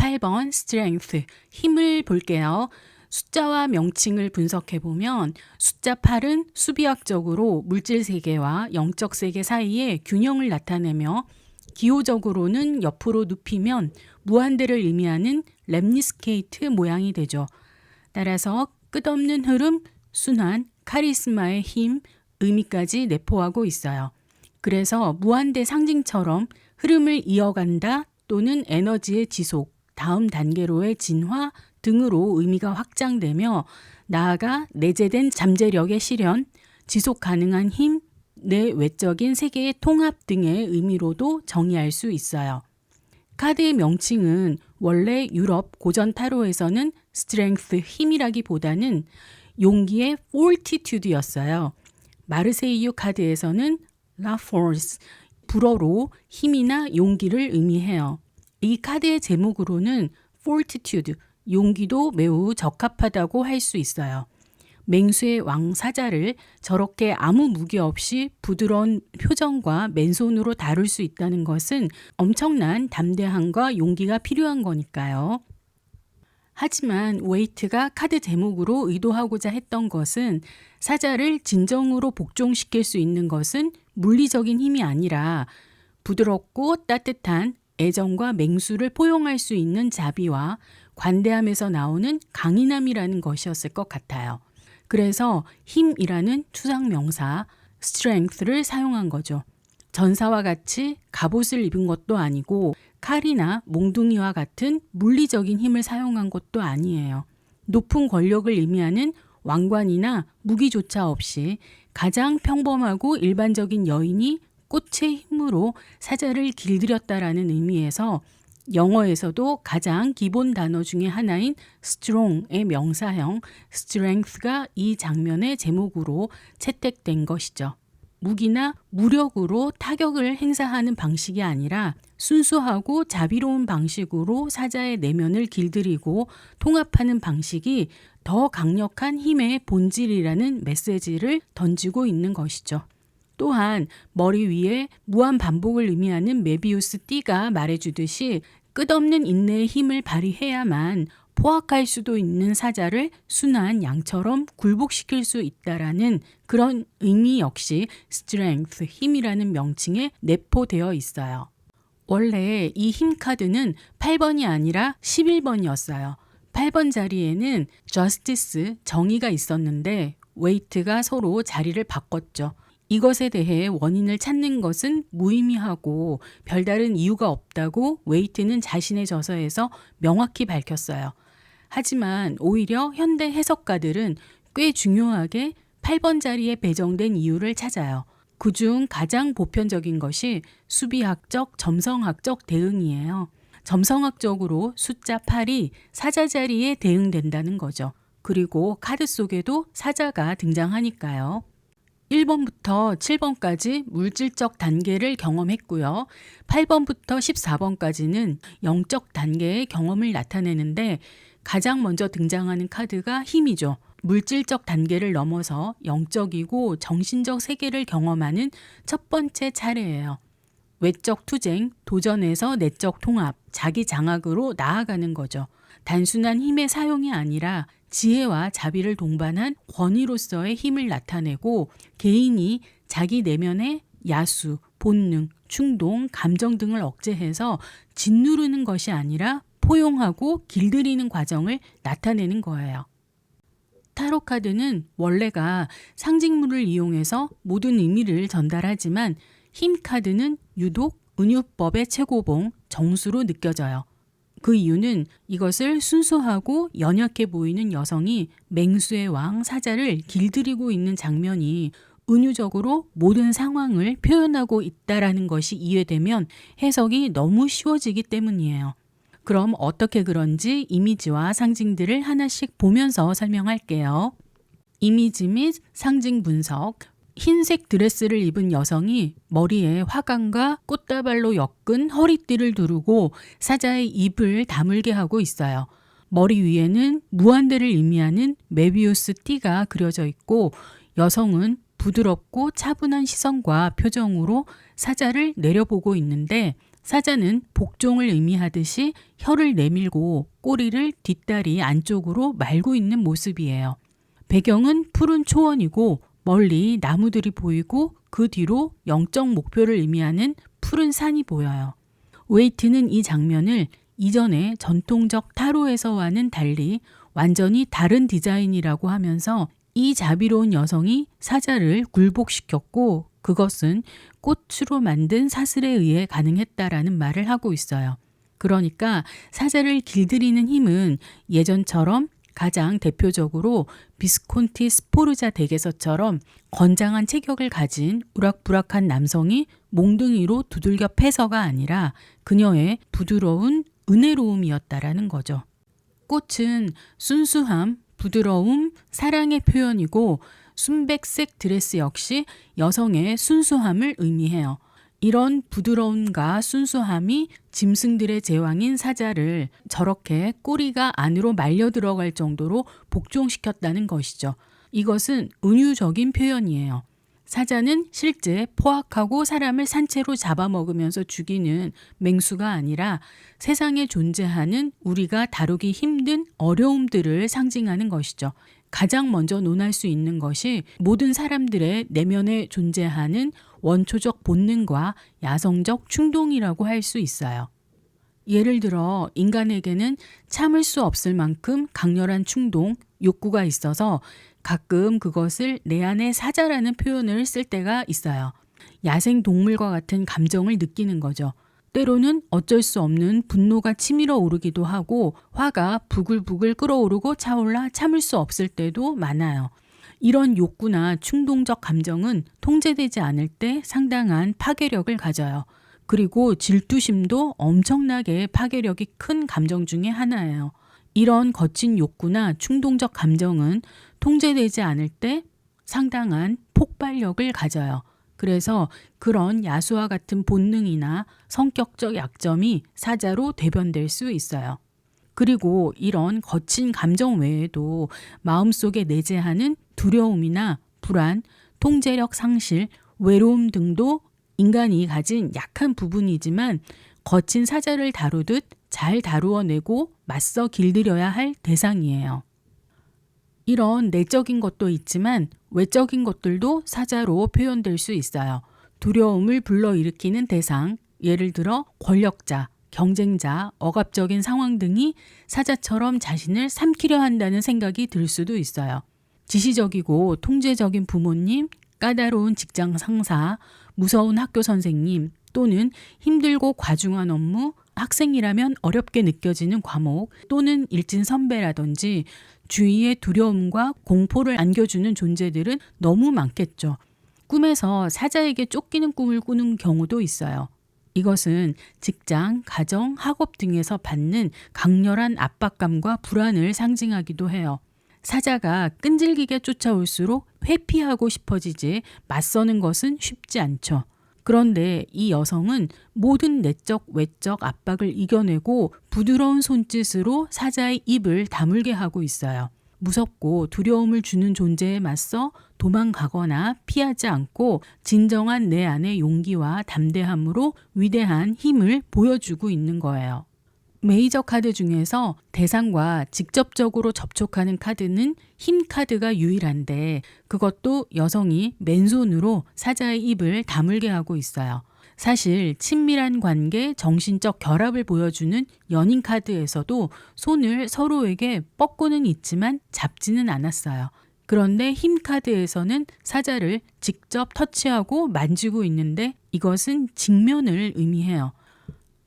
8번 strength, 힘을 볼게요. 숫자와 명칭을 분석해보면 숫자 8은 수비학적으로 물질 세계와 영적 세계 사이의 균형을 나타내며 기호적으로는 옆으로 눕히면 무한대를 의미하는 lemniscate 모양이 되죠. 따라서 끝없는 흐름, 순환, 카리스마의 힘, 의미까지 내포하고 있어요. 그래서 무한대 상징처럼 흐름을 이어간다 또는 에너지의 지속, 다음 단계로의 진화 등으로 의미가 확장되며 나아가 내재된 잠재력의 실현, 지속 가능한 힘, 내 외적인 세계의 통합 등의 의미로도 정의할 수 있어요. 카드의 명칭은 원래 유럽 고전 타로에서는 strength, 힘이라기보다는 용기의 fortitude였어요. 마르세이유 카드에서는 la force, 불어로 힘이나 용기를 의미해요. 이 카드의 제목으로는 fortitude, 용기도 매우 적합하다고 할 수 있어요. 맹수의 왕 사자를 저렇게 아무 무기 없이 부드러운 표정과 맨손으로 다룰 수 있다는 것은 엄청난 담대함과 용기가 필요한 거니까요. 하지만 웨이트가 카드 제목으로 의도하고자 했던 것은 사자를 진정으로 복종시킬 수 있는 것은 물리적인 힘이 아니라 부드럽고 따뜻한 애정과 맹수를 포용할 수 있는 자비와 관대함에서 나오는 강인함이라는 것이었을 것 같아요. 그래서 힘이라는 추상명사 strength를 사용한 거죠. 전사와 같이 갑옷을 입은 것도 아니고 칼이나 몽둥이와 같은 물리적인 힘을 사용한 것도 아니에요. 높은 권력을 의미하는 왕관이나 무기조차 없이 가장 평범하고 일반적인 여인이 꽃의 힘으로 사자를 길들였다라는 의미에서 영어에서도 가장 기본 단어 중에 하나인 strong의 명사형 strength가 이 장면의 제목으로 채택된 것이죠. 무기나 무력으로 타격을 행사하는 방식이 아니라 순수하고 자비로운 방식으로 사자의 내면을 길들이고 통합하는 방식이 더 강력한 힘의 본질이라는 메시지를 던지고 있는 것이죠. 또한 머리 위에 무한 반복을 의미하는 메비우스 띠가 말해주듯이 끝없는 인내의 힘을 발휘해야만 포악할 수도 있는 사자를 순한 양처럼 굴복시킬 수 있다라는 그런 의미 역시 strength, 힘이라는 명칭에 내포되어 있어요. 원래 이 힘 카드는 8번이 아니라 11번이었어요. 8번 자리에는 justice, 정의가 있었는데 웨이트가 서로 자리를 바꿨죠. 이것에 대해 원인을 찾는 것은 무의미하고 별다른 이유가 없다고 웨이트는 자신의 저서에서 명확히 밝혔어요. 하지만 오히려 현대 해석가들은 꽤 중요하게 8번 자리에 배정된 이유를 찾아요. 그중 가장 보편적인 것이 수비학적, 점성학적 대응이에요. 점성학적으로 숫자 8이 사자 자리에 대응된다는 거죠. 그리고 카드 속에도 사자가 등장하니까요. 1번부터 7번까지 물질적 단계를 경험했고요. 8번부터 14번까지는 영적 단계의 경험을 나타내는데 가장 먼저 등장하는 카드가 힘이죠. 물질적 단계를 넘어서 영적이고 정신적 세계를 경험하는 첫 번째 차례예요. 외적 투쟁, 도전에서 내적 통합, 자기 장악으로 나아가는 거죠. 단순한 힘의 사용이 아니라 지혜와 자비를 동반한 권위로서의 힘을 나타내고 개인이 자기 내면의 야수, 본능, 충동, 감정 등을 억제해서 짓누르는 것이 아니라 포용하고 길들이는 과정을 나타내는 거예요. 타로 카드는 원래가 상징물을 이용해서 모든 의미를 전달하지만 힘 카드는 유독 은유법의 최고봉, 정수로 느껴져요. 그 이유는 이것을 순수하고 연약해 보이는 여성이 맹수의 왕 사자를 길들이고 있는 장면이 은유적으로 모든 상황을 표현하고 있다라는 것이 이해되면 해석이 너무 쉬워지기 때문이에요. 그럼 어떻게 그런지 이미지와 상징들을 하나씩 보면서 설명할게요. 이미지 및 상징 분석. 흰색 드레스를 입은 여성이 머리에 화관과 꽃다발로 엮은 허리띠를 두르고 사자의 입을 다물게 하고 있어요. 머리 위에는 무한대를 의미하는 메비우스 띠가 그려져 있고 여성은 부드럽고 차분한 시선과 표정으로 사자를 내려보고 있는데 사자는 복종을 의미하듯이 혀를 내밀고 꼬리를 뒷다리 안쪽으로 말고 있는 모습이에요. 배경은 푸른 초원이고 멀리 나무들이 보이고 그 뒤로 영적 목표를 의미하는 푸른 산이 보여요. 웨이트는 이 장면을 이전의 전통적 타로에서와는 달리 완전히 다른 디자인이라고 하면서 이 자비로운 여성이 사자를 굴복시켰고 그것은 꽃으로 만든 사슬에 의해 가능했다라는 말을 하고 있어요. 그러니까 사자를 길들이는 힘은 예전처럼 가장 대표적으로 비스콘티 스포르자 댁에서처럼 건장한 체격을 가진 우락부락한 남성이 몽둥이로 두들겨 패서가 아니라 그녀의 부드러운 은혜로움이었다라는 거죠. 꽃은 순수함, 부드러움, 사랑의 표현이고 순백색 드레스 역시 여성의 순수함을 의미해요. 이런 부드러움과 순수함이 짐승들의 제왕인 사자를 저렇게 꼬리가 안으로 말려 들어갈 정도로 복종시켰다는 것이죠. 이것은 은유적인 표현이에요. 사자는 실제 포악하고 사람을 산채로 잡아먹으면서 죽이는 맹수가 아니라 세상에 존재하는 우리가 다루기 힘든 어려움들을 상징하는 것이죠. 가장 먼저 논할 수 있는 것이 모든 사람들의 내면에 존재하는 원초적 본능과 야성적 충동이라고 할 수 있어요. 예를 들어 인간에게는 참을 수 없을 만큼 강렬한 충동, 욕구가 있어서 가끔 그것을 내 안의 사자라는 표현을 쓸 때가 있어요. 야생 동물과 같은 감정을 느끼는 거죠. 때로는 어쩔 수 없는 분노가 치밀어 오르기도 하고 화가 부글부글 끓어오르고 차올라 참을 수 없을 때도 많아요. 이런 욕구나 충동적 감정은 통제되지 않을 때 상당한 파괴력을 가져요. 그리고 질투심도 엄청나게 파괴력이 큰 감정 중에 하나예요. 이런 거친 욕구나 충동적 감정은 통제되지 않을 때 상당한 폭발력을 가져요. 그래서 그런 야수와 같은 본능이나 성격적 약점이 사자로 대변될 수 있어요. 그리고 이런 거친 감정 외에도 마음속에 내재하는 두려움이나 불안, 통제력 상실, 외로움 등도 인간이 가진 약한 부분이지만 거친 사자를 다루듯 잘 다루어내고 맞서 길들여야 할 대상이에요. 이런 내적인 것도 있지만 외적인 것들도 사자로 표현될 수 있어요. 두려움을 불러일으키는 대상, 예를 들어 권력자, 경쟁자, 억압적인 상황 등이 사자처럼 자신을 삼키려 한다는 생각이 들 수도 있어요. 지시적이고 통제적인 부모님, 까다로운 직장 상사, 무서운 학교 선생님 또는 힘들고 과중한 업무, 학생이라면 어렵게 느껴지는 과목 또는 일진 선배라든지 주위의 두려움과 공포를 안겨주는 존재들은 너무 많겠죠. 꿈에서 사자에게 쫓기는 꿈을 꾸는 경우도 있어요. 이것은 직장, 가정, 학업 등에서 받는 강렬한 압박감과 불안을 상징하기도 해요. 사자가 끈질기게 쫓아올수록 회피하고 싶어지지 맞서는 것은 쉽지 않죠. 그런데 이 여성은 모든 내적, 외적 압박을 이겨내고 부드러운 손짓으로 사자의 입을 다물게 하고 있어요. 무섭고 두려움을 주는 존재에 맞서 도망가거나 피하지 않고 진정한 내 안의 용기와 담대함으로 위대한 힘을 보여주고 있는 거예요. 메이저 카드 중에서 대상과 직접적으로 접촉하는 카드는 힘 카드가 유일한데 그것도 여성이 맨손으로 사자의 입을 다물게 하고 있어요. 사실 친밀한 관계, 정신적 결합을 보여주는 연인 카드에서도 손을 서로에게 뻗고는 있지만 잡지는 않았어요. 그런데 힘 카드에서는 사자를 직접 터치하고 만지고 있는데 이것은 직면을 의미해요.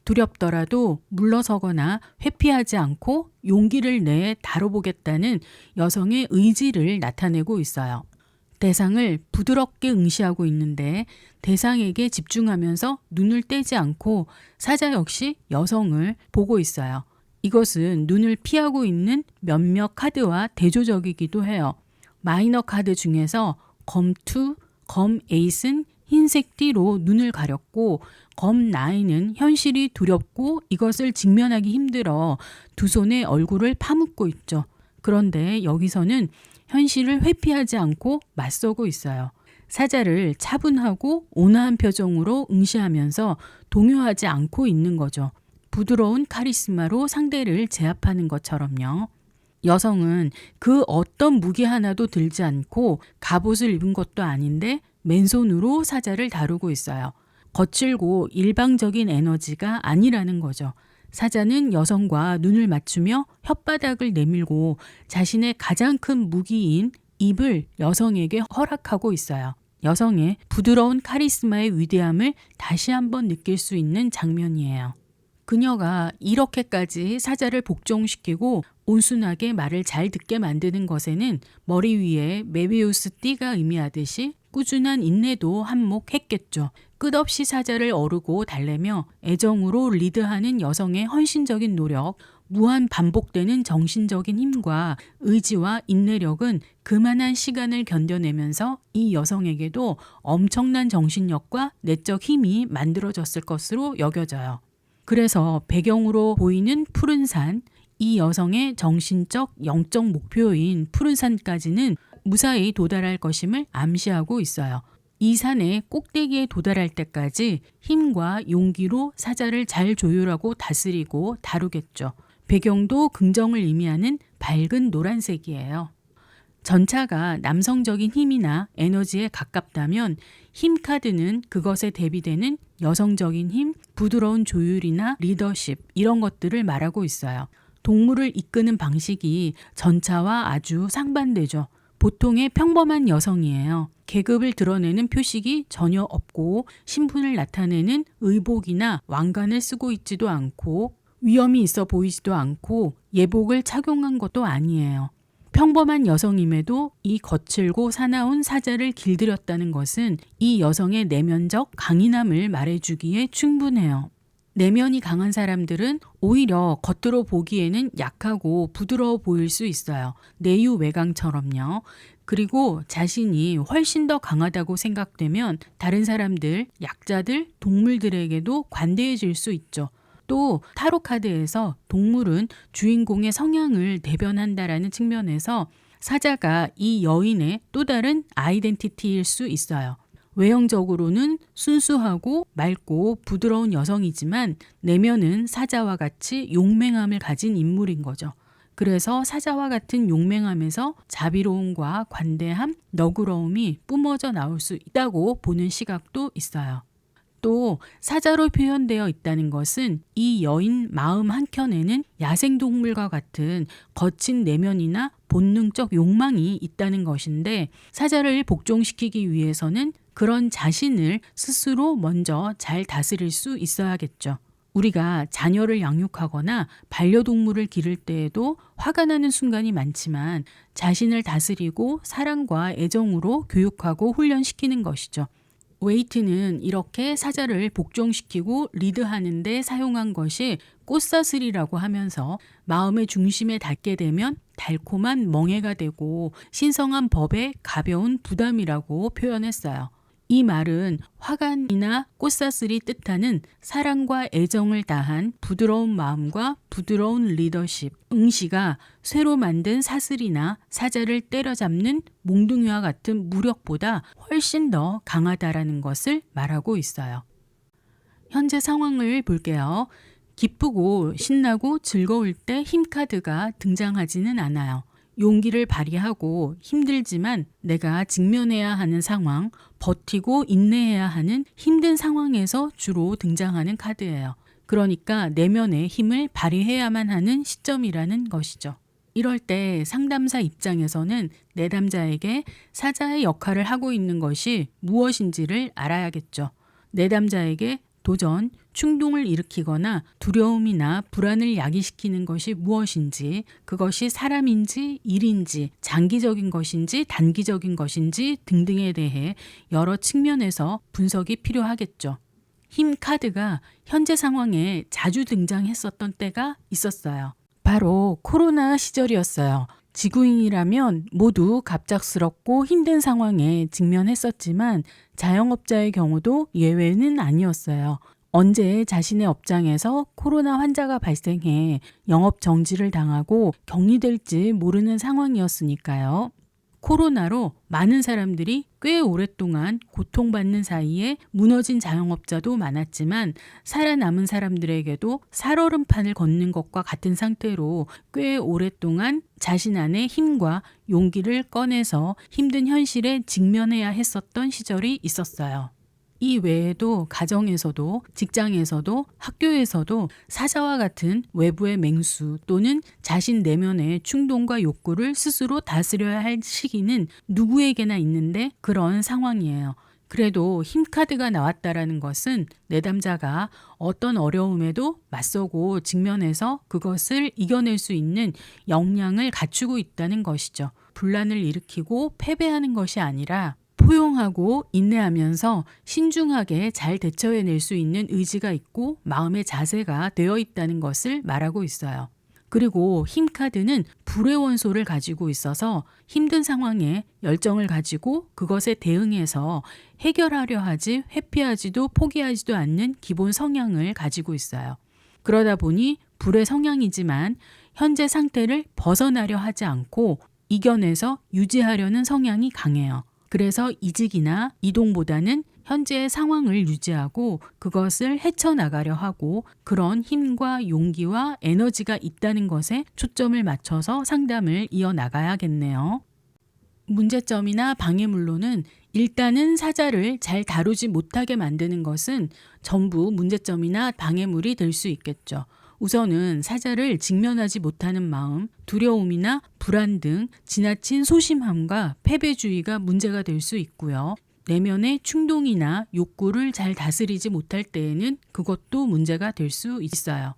두렵더라도 물러서거나 회피하지 않고 용기를 내 다뤄보겠다는 여성의 의지를 나타내고 있어요. 대상을 부드럽게 응시하고 있는데 대상에게 집중하면서 눈을 떼지 않고 사자 역시 여성을 보고 있어요. 이것은 눈을 피하고 있는 몇몇 카드와 대조적이기도 해요. 마이너 카드 중에서 검2, 검8은 흰색 띠로 눈을 가렸고 검9은 현실이 두렵고 이것을 직면하기 힘들어 두 손에 얼굴을 파묻고 있죠. 그런데 여기서는 현실을 회피하지 않고 맞서고 있어요. 사자를 차분하고 온화한 표정으로 응시하면서 동요하지 않고 있는 거죠. 부드러운 카리스마로 상대를 제압하는 것처럼요. 여성은 그 어떤 무기 하나도 들지 않고 갑옷을 입은 것도 아닌데 맨손으로 사자를 다루고 있어요. 거칠고 일방적인 에너지가 아니라는 거죠. 사자는 여성과 눈을 맞추며 혓바닥을 내밀고 자신의 가장 큰 무기인 입을 여성에게 허락하고 있어요. 여성의 부드러운 카리스마의 위대함을 다시 한번 느낄 수 있는 장면이에요. 그녀가 이렇게까지 사자를 복종시키고 온순하게 말을 잘 듣게 만드는 것에는 머리 위에 메비우스 띠가 의미하듯이 꾸준한 인내도 한몫했겠죠. 끝없이 사자를 어르고 달래며 애정으로 리드하는 여성의 헌신적인 노력, 무한 반복되는 정신적인 힘과 의지와 인내력은 그만한 시간을 견뎌내면서 이 여성에게도 엄청난 정신력과 내적 힘이 만들어졌을 것으로 여겨져요. 그래서 배경으로 보이는 푸른 산, 이 여성의 정신적, 영적 목표인 푸른 산까지는 무사히 도달할 것임을 암시하고 있어요. 이 산의 꼭대기에 도달할 때까지 힘과 용기로 사자를 잘 조율하고 다스리고 다루겠죠. 배경도 긍정을 의미하는 밝은 노란색이에요. 전차가 남성적인 힘이나 에너지에 가깝다면 힘 카드는 그것에 대비되는 여성적인 힘, 부드러운 조율이나 리더십 이런 것들을 말하고 있어요. 동물을 이끄는 방식이 전차와 아주 상반되죠. 보통의 평범한 여성이에요. 계급을 드러내는 표식이 전혀 없고 신분을 나타내는 의복이나 왕관을 쓰고 있지도 않고 위엄이 있어 보이지도 않고 예복을 착용한 것도 아니에요. 평범한 여성임에도 이 거칠고 사나운 사자를 길들였다는 것은 이 여성의 내면적 강인함을 말해주기에 충분해요. 내면이 강한 사람들은 오히려 겉으로 보기에는 약하고 부드러워 보일 수 있어요. 내유외강처럼요. 그리고 자신이 훨씬 더 강하다고 생각되면 다른 사람들, 약자들, 동물들에게도 관대해질 수 있죠. 또 타로 카드에서 동물은 주인공의 성향을 대변한다라는 측면에서 사자가 이 여인의 또 다른 아이덴티티일 수 있어요. 외형적으로는 순수하고 맑고 부드러운 여성이지만 내면은 사자와 같이 용맹함을 가진 인물인 거죠. 그래서 사자와 같은 용맹함에서 자비로움과 관대함, 너그러움이 뿜어져 나올 수 있다고 보는 시각도 있어요. 또 사자로 표현되어 있다는 것은 이 여인 마음 한켠에는 야생동물과 같은 거친 내면이나 본능적 욕망이 있다는 것인데 사자를 복종시키기 위해서는 그런 자신을 스스로 먼저 잘 다스릴 수 있어야겠죠. 우리가 자녀를 양육하거나 반려동물을 기를 때에도 화가 나는 순간이 많지만 자신을 다스리고 사랑과 애정으로 교육하고 훈련시키는 것이죠. 웨이트는 이렇게 사자를 복종시키고 리드하는 데 사용한 것이 꽃사슬이라고 하면서 마음의 중심에 닿게 되면 달콤한 멍해가 되고 신성한 법의 가벼운 부담이라고 표현했어요. 이 말은 화관이나 꽃사슬이 뜻하는 사랑과 애정을 다한 부드러운 마음과 부드러운 리더십, 응시가 쇠로 만든 사슬이나 사자를 때려잡는 몽둥이와 같은 무력보다 훨씬 더 강하다라는 것을 말하고 있어요. 현재 상황을 볼게요. 기쁘고 신나고 즐거울 때 힘카드가 등장하지는 않아요. 용기를 발휘하고 힘들지만 내가 직면해야 하는 상황, 버티고 인내해야 하는 힘든 상황에서 주로 등장하는 카드예요. 그러니까 내면의 힘을 발휘해야만 하는 시점이라는 것이죠. 이럴 때 상담사 입장에서는 내담자에게 사자의 역할을 하고 있는 것이 무엇인지를 알아야겠죠. 내담자에게 도전, 충동을 일으키거나 두려움이나 불안을 야기시키는 것이 무엇인지, 그것이 사람인지 일인지 장기적인 것인지 단기적인 것인지 등등에 대해 여러 측면에서 분석이 필요하겠죠. 힘 카드가 현재 상황에 자주 등장했었던 때가 있었어요. 바로 코로나 시절이었어요. 지구인이라면 모두 갑작스럽고 힘든 상황에 직면했었지만 자영업자의 경우도 예외는 아니었어요. 언제 자신의 업장에서 코로나 환자가 발생해 영업 정지를 당하고 격리될지 모르는 상황이었으니까요. 코로나로 많은 사람들이 꽤 오랫동안 고통받는 사이에 무너진 자영업자도 많았지만 살아남은 사람들에게도 살얼음판을 걷는 것과 같은 상태로 꽤 오랫동안 자신 안에 힘과 용기를 꺼내서 힘든 현실에 직면해야 했었던 시절이 있었어요. 이 외에도 가정에서도 직장에서도 학교에서도 사자와 같은 외부의 맹수 또는 자신 내면의 충동과 욕구를 스스로 다스려야 할 시기는 누구에게나 있는데 그런 상황이에요. 그래도 힘카드가 나왔다라는 것은 내담자가 어떤 어려움에도 맞서고 직면해서 그것을 이겨낼 수 있는 역량을 갖추고 있다는 것이죠. 분란을 일으키고 패배하는 것이 아니라 포용하고 인내하면서 신중하게 잘 대처해낼 수 있는 의지가 있고 마음의 자세가 되어 있다는 것을 말하고 있어요. 그리고 힘카드는 불의 원소를 가지고 있어서 힘든 상황에 열정을 가지고 그것에 대응해서 해결하려 하지 회피하지도 포기하지도 않는 기본 성향을 가지고 있어요. 그러다 보니 불의 성향이지만 현재 상태를 벗어나려 하지 않고 이겨내서 유지하려는 성향이 강해요. 그래서 이직이나 이동보다는 현재의 상황을 유지하고 그것을 헤쳐나가려 하고 그런 힘과 용기와 에너지가 있다는 것에 초점을 맞춰서 상담을 이어나가야겠네요. 문제점이나 방해물로는 일단은 사자를 잘 다루지 못하게 만드는 것은 전부 문제점이나 방해물이 될 수 있겠죠. 우선은 사자를 직면하지 못하는 마음, 두려움이나 불안 등 지나친 소심함과 패배주의가 문제가 될 수 있고요. 내면의 충동이나 욕구를 잘 다스리지 못할 때에는 그것도 문제가 될 수 있어요.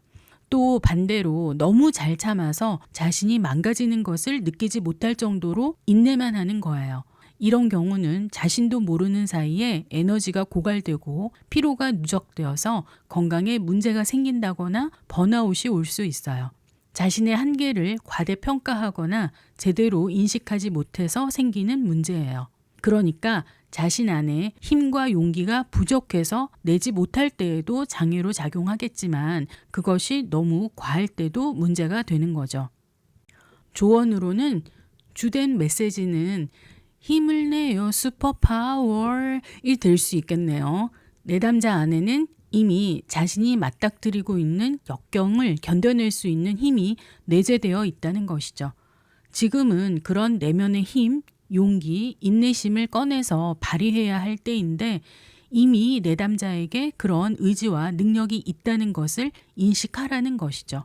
또 반대로 너무 잘 참아서 자신이 망가지는 것을 느끼지 못할 정도로 인내만 하는 거예요. 이런 경우는 자신도 모르는 사이에 에너지가 고갈되고 피로가 누적되어서 건강에 문제가 생긴다거나 번아웃이 올 수 있어요. 자신의 한계를 과대평가하거나 제대로 인식하지 못해서 생기는 문제예요. 그러니까 자신 안에 힘과 용기가 부족해서 내지 못할 때에도 장애로 작용하겠지만 그것이 너무 과할 때도 문제가 되는 거죠. 조언으로는 주된 메시지는 힘을 내요 슈퍼파워이 될 수 있겠네요. 내담자 안에는 이미 자신이 맞닥뜨리고 있는 역경을 견뎌낼 수 있는 힘이 내재되어 있다는 것이죠. 지금은 그런 내면의 힘, 용기, 인내심을 꺼내서 발휘해야 할 때인데 이미 내담자에게 그런 의지와 능력이 있다는 것을 인식하라는 것이죠.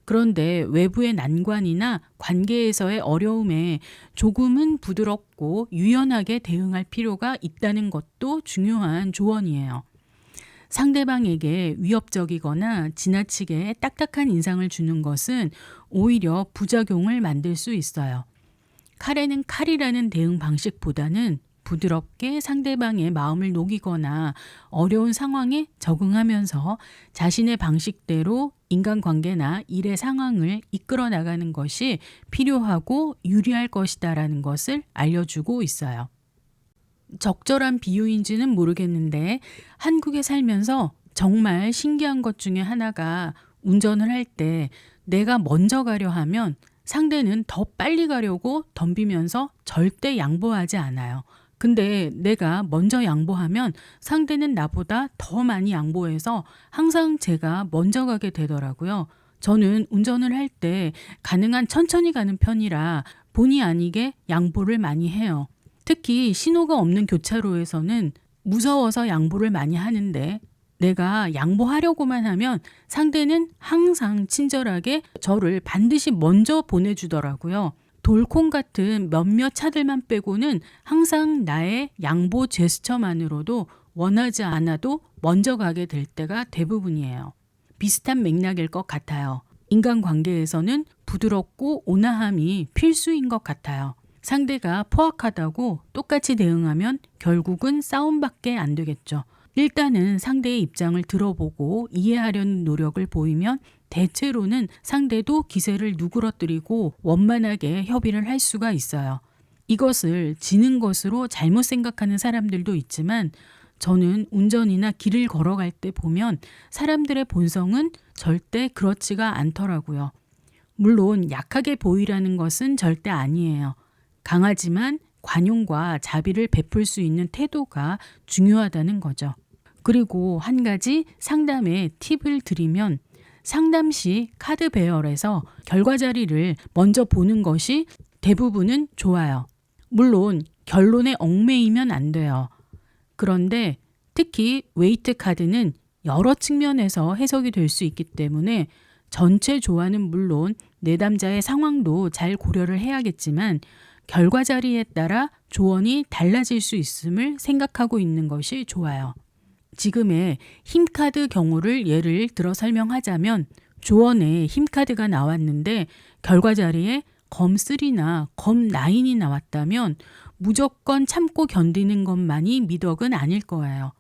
그런데 외부의 난관이나 관계에서의 어려움에 조금은 부드럽고 유연하게 대응할 필요가 있다는 것도 중요한 조언이에요. 상대방에게 위협적이거나 지나치게 딱딱한 인상을 주는 것은 오히려 부작용을 만들 수 있어요. 칼에는 칼이라는 대응 방식보다는 부드럽게 상대방의 마음을 녹이거나 어려운 상황에 적응하면서 자신의 방식대로 인간관계나 일의 상황을 이끌어 나가는 것이 필요하고 유리할 것이다라는 것을 알려주고 있어요. 적절한 비유인지는 모르겠는데 한국에 살면서 정말 신기한 것 중에 하나가 운전을 할 때 내가 먼저 가려 하면 상대는 더 빨리 가려고 덤비면서 절대 양보하지 않아요. 근데 내가 먼저 양보하면 상대는 나보다 더 많이 양보해서 항상 제가 먼저 가게 되더라고요. 저는 운전을 할 때 가능한 천천히 가는 편이라 본의 아니게 양보를 많이 해요. 특히 신호가 없는 교차로에서는 무서워서 양보를 많이 하는데 내가 양보하려고만 하면 상대는 항상 친절하게 저를 반드시 먼저 보내주더라고요. 돌콩 같은 몇몇 차들만 빼고는 항상 나의 양보 제스처만으로도 원하지 않아도 먼저 가게 될 때가 대부분이에요. 비슷한 맥락일 것 같아요. 인간관계에서는 부드럽고 온화함이 필수인 것 같아요. 상대가 포악하다고 똑같이 대응하면 결국은 싸움밖에 안 되겠죠. 일단은 상대의 입장을 들어보고 이해하려는 노력을 보이면 대체로는 상대도 기세를 누그러뜨리고 원만하게 협의를 할 수가 있어요. 이것을 지는 것으로 잘못 생각하는 사람들도 있지만 저는 운전이나 길을 걸어갈 때 보면 사람들의 본성은 절대 그렇지가 않더라고요. 물론 약하게 보이라는 것은 절대 아니에요. 강하지만 관용과 자비를 베풀 수 있는 태도가 중요하다는 거죠. 그리고 한 가지 상담의 팁을 드리면 상담 시 카드 배열에서 결과 자리를 먼저 보는 것이 대부분은 좋아요. 물론 결론에 얽매이면 안 돼요. 그런데 특히 웨이트 카드는 여러 측면에서 해석이 될 수 있기 때문에 전체 조화는 물론 내담자의 상황도 잘 고려를 해야겠지만 결과 자리에 따라 조언이 달라질 수 있음을 생각하고 있는 것이 좋아요. 지금의 힘카드 경우를 예를 들어 설명하자면 조언에 힘카드가 나왔는데 결과 자리에 검3나 검9이 나왔다면 무조건 참고 견디는 것만이 미덕은 아닐 거예요.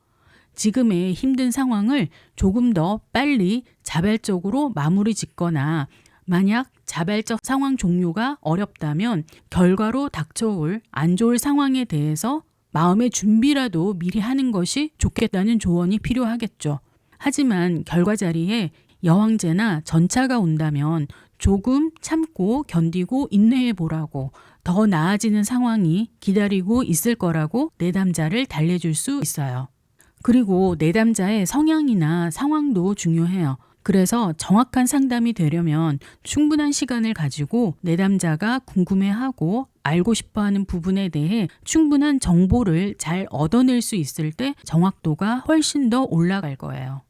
지금의 힘든 상황을 조금 더 빨리 자발적으로 마무리 짓거나 만약 자발적 상황 종료가 어렵다면 결과로 닥쳐올 안 좋을 상황에 대해서 마음의 준비라도 미리 하는 것이 좋겠다는 조언이 필요하겠죠. 하지만 결과 자리에 여왕제나 전차가 온다면 조금 참고 견디고 인내해 보라고 더 나아지는 상황이 기다리고 있을 거라고 내담자를 달래줄 수 있어요. 그리고 내담자의 성향이나 상황도 중요해요. 그래서 정확한 상담이 되려면 충분한 시간을 가지고 내담자가 궁금해하고 알고 싶어하는 부분에 대해 충분한 정보를 잘 얻어낼 수 있을 때 정확도가 훨씬 더 올라갈 거예요.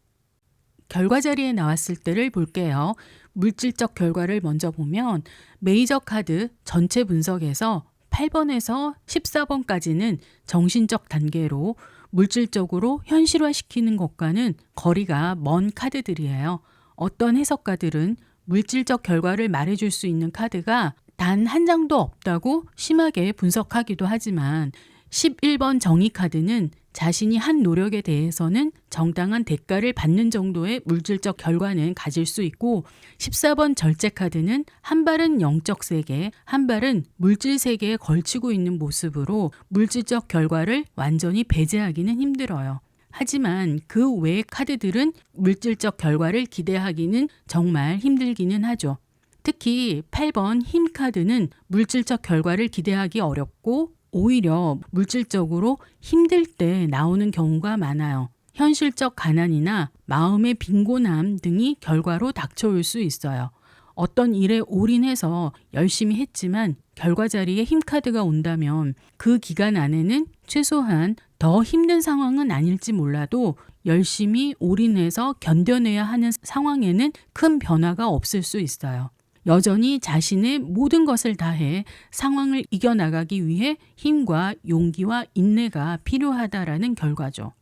결과 자리에 나왔을 때를 볼게요. 물질적 결과를 먼저 보면 메이저 카드 전체 분석에서 8번에서 14번까지는 정신적 단계로 물질적으로 현실화시키는 것과는 거리가 먼 카드들이에요. 어떤 해석가들은 물질적 결과를 말해줄 수 있는 카드가 단 한 장도 없다고 심하게 분석하기도 하지만 11번 정의 카드는 자신이 한 노력에 대해서는 정당한 대가를 받는 정도의 물질적 결과는 가질 수 있고 14번 절제 카드는 한 발은 영적 세계, 한 발은 물질 세계에 걸치고 있는 모습으로 물질적 결과를 완전히 배제하기는 힘들어요. 하지만 그 외의 카드들은 물질적 결과를 기대하기는 정말 힘들기는 하죠. 특히 8번 힘 카드는 물질적 결과를 기대하기 어렵고 오히려 물질적으로 힘들 때 나오는 경우가 많아요. 현실적 가난이나 마음의 빈곤함 등이 결과로 닥쳐올 수 있어요. 어떤 일에 올인해서 열심히 했지만 결과 자리에 힘카드가 온다면 그 기간 안에는 최소한 더 힘든 상황은 아닐지 몰라도 열심히 올인해서 견뎌내야 하는 상황에는 큰 변화가 없을 수 있어요. 여전히 자신의 모든 것을 다해 상황을 이겨나가기 위해 힘과 용기와 인내가 필요하다라는 결과죠.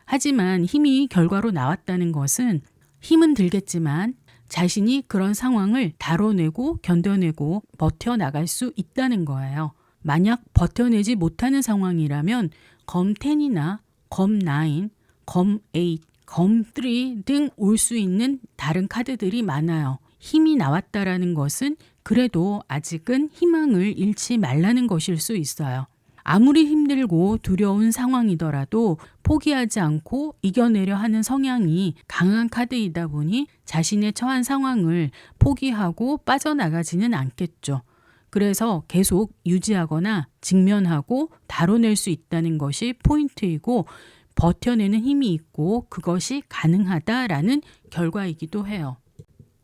하지만 힘이 결과로 나왔다는 것은 힘은 들겠지만 자신이 그런 상황을 다뤄내고 견뎌내고 버텨나갈 수 있다는 거예요. 만약 버텨내지 못하는 상황이라면 검10이나 검9, 검8, 검3 등 올 수 있는 다른 카드들이 많아요. 힘이 나왔다라는 것은 그래도 아직은 희망을 잃지 말라는 것일 수 있어요. 아무리 힘들고 두려운 상황이더라도 포기하지 않고 이겨내려 하는 성향이 강한 카드이다 보니 자신의 처한 상황을 포기하고 빠져나가지는 않겠죠. 그래서 계속 유지하거나 직면하고 다뤄낼 수 있다는 것이 포인트이고 버텨내는 힘이 있고 그것이 가능하다라는 결과이기도 해요.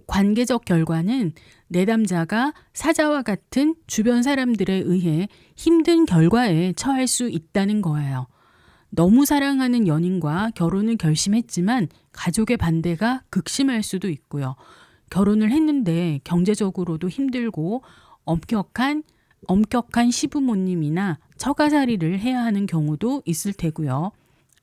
관계적 결과는 내담자가 사자와 같은 주변 사람들에 의해 힘든 결과에 처할 수 있다는 거예요. 너무 사랑하는 연인과 결혼을 결심했지만 가족의 반대가 극심할 수도 있고요. 결혼을 했는데 경제적으로도 힘들고 엄격한 시부모님이나 처가살이를 해야 하는 경우도 있을 테고요.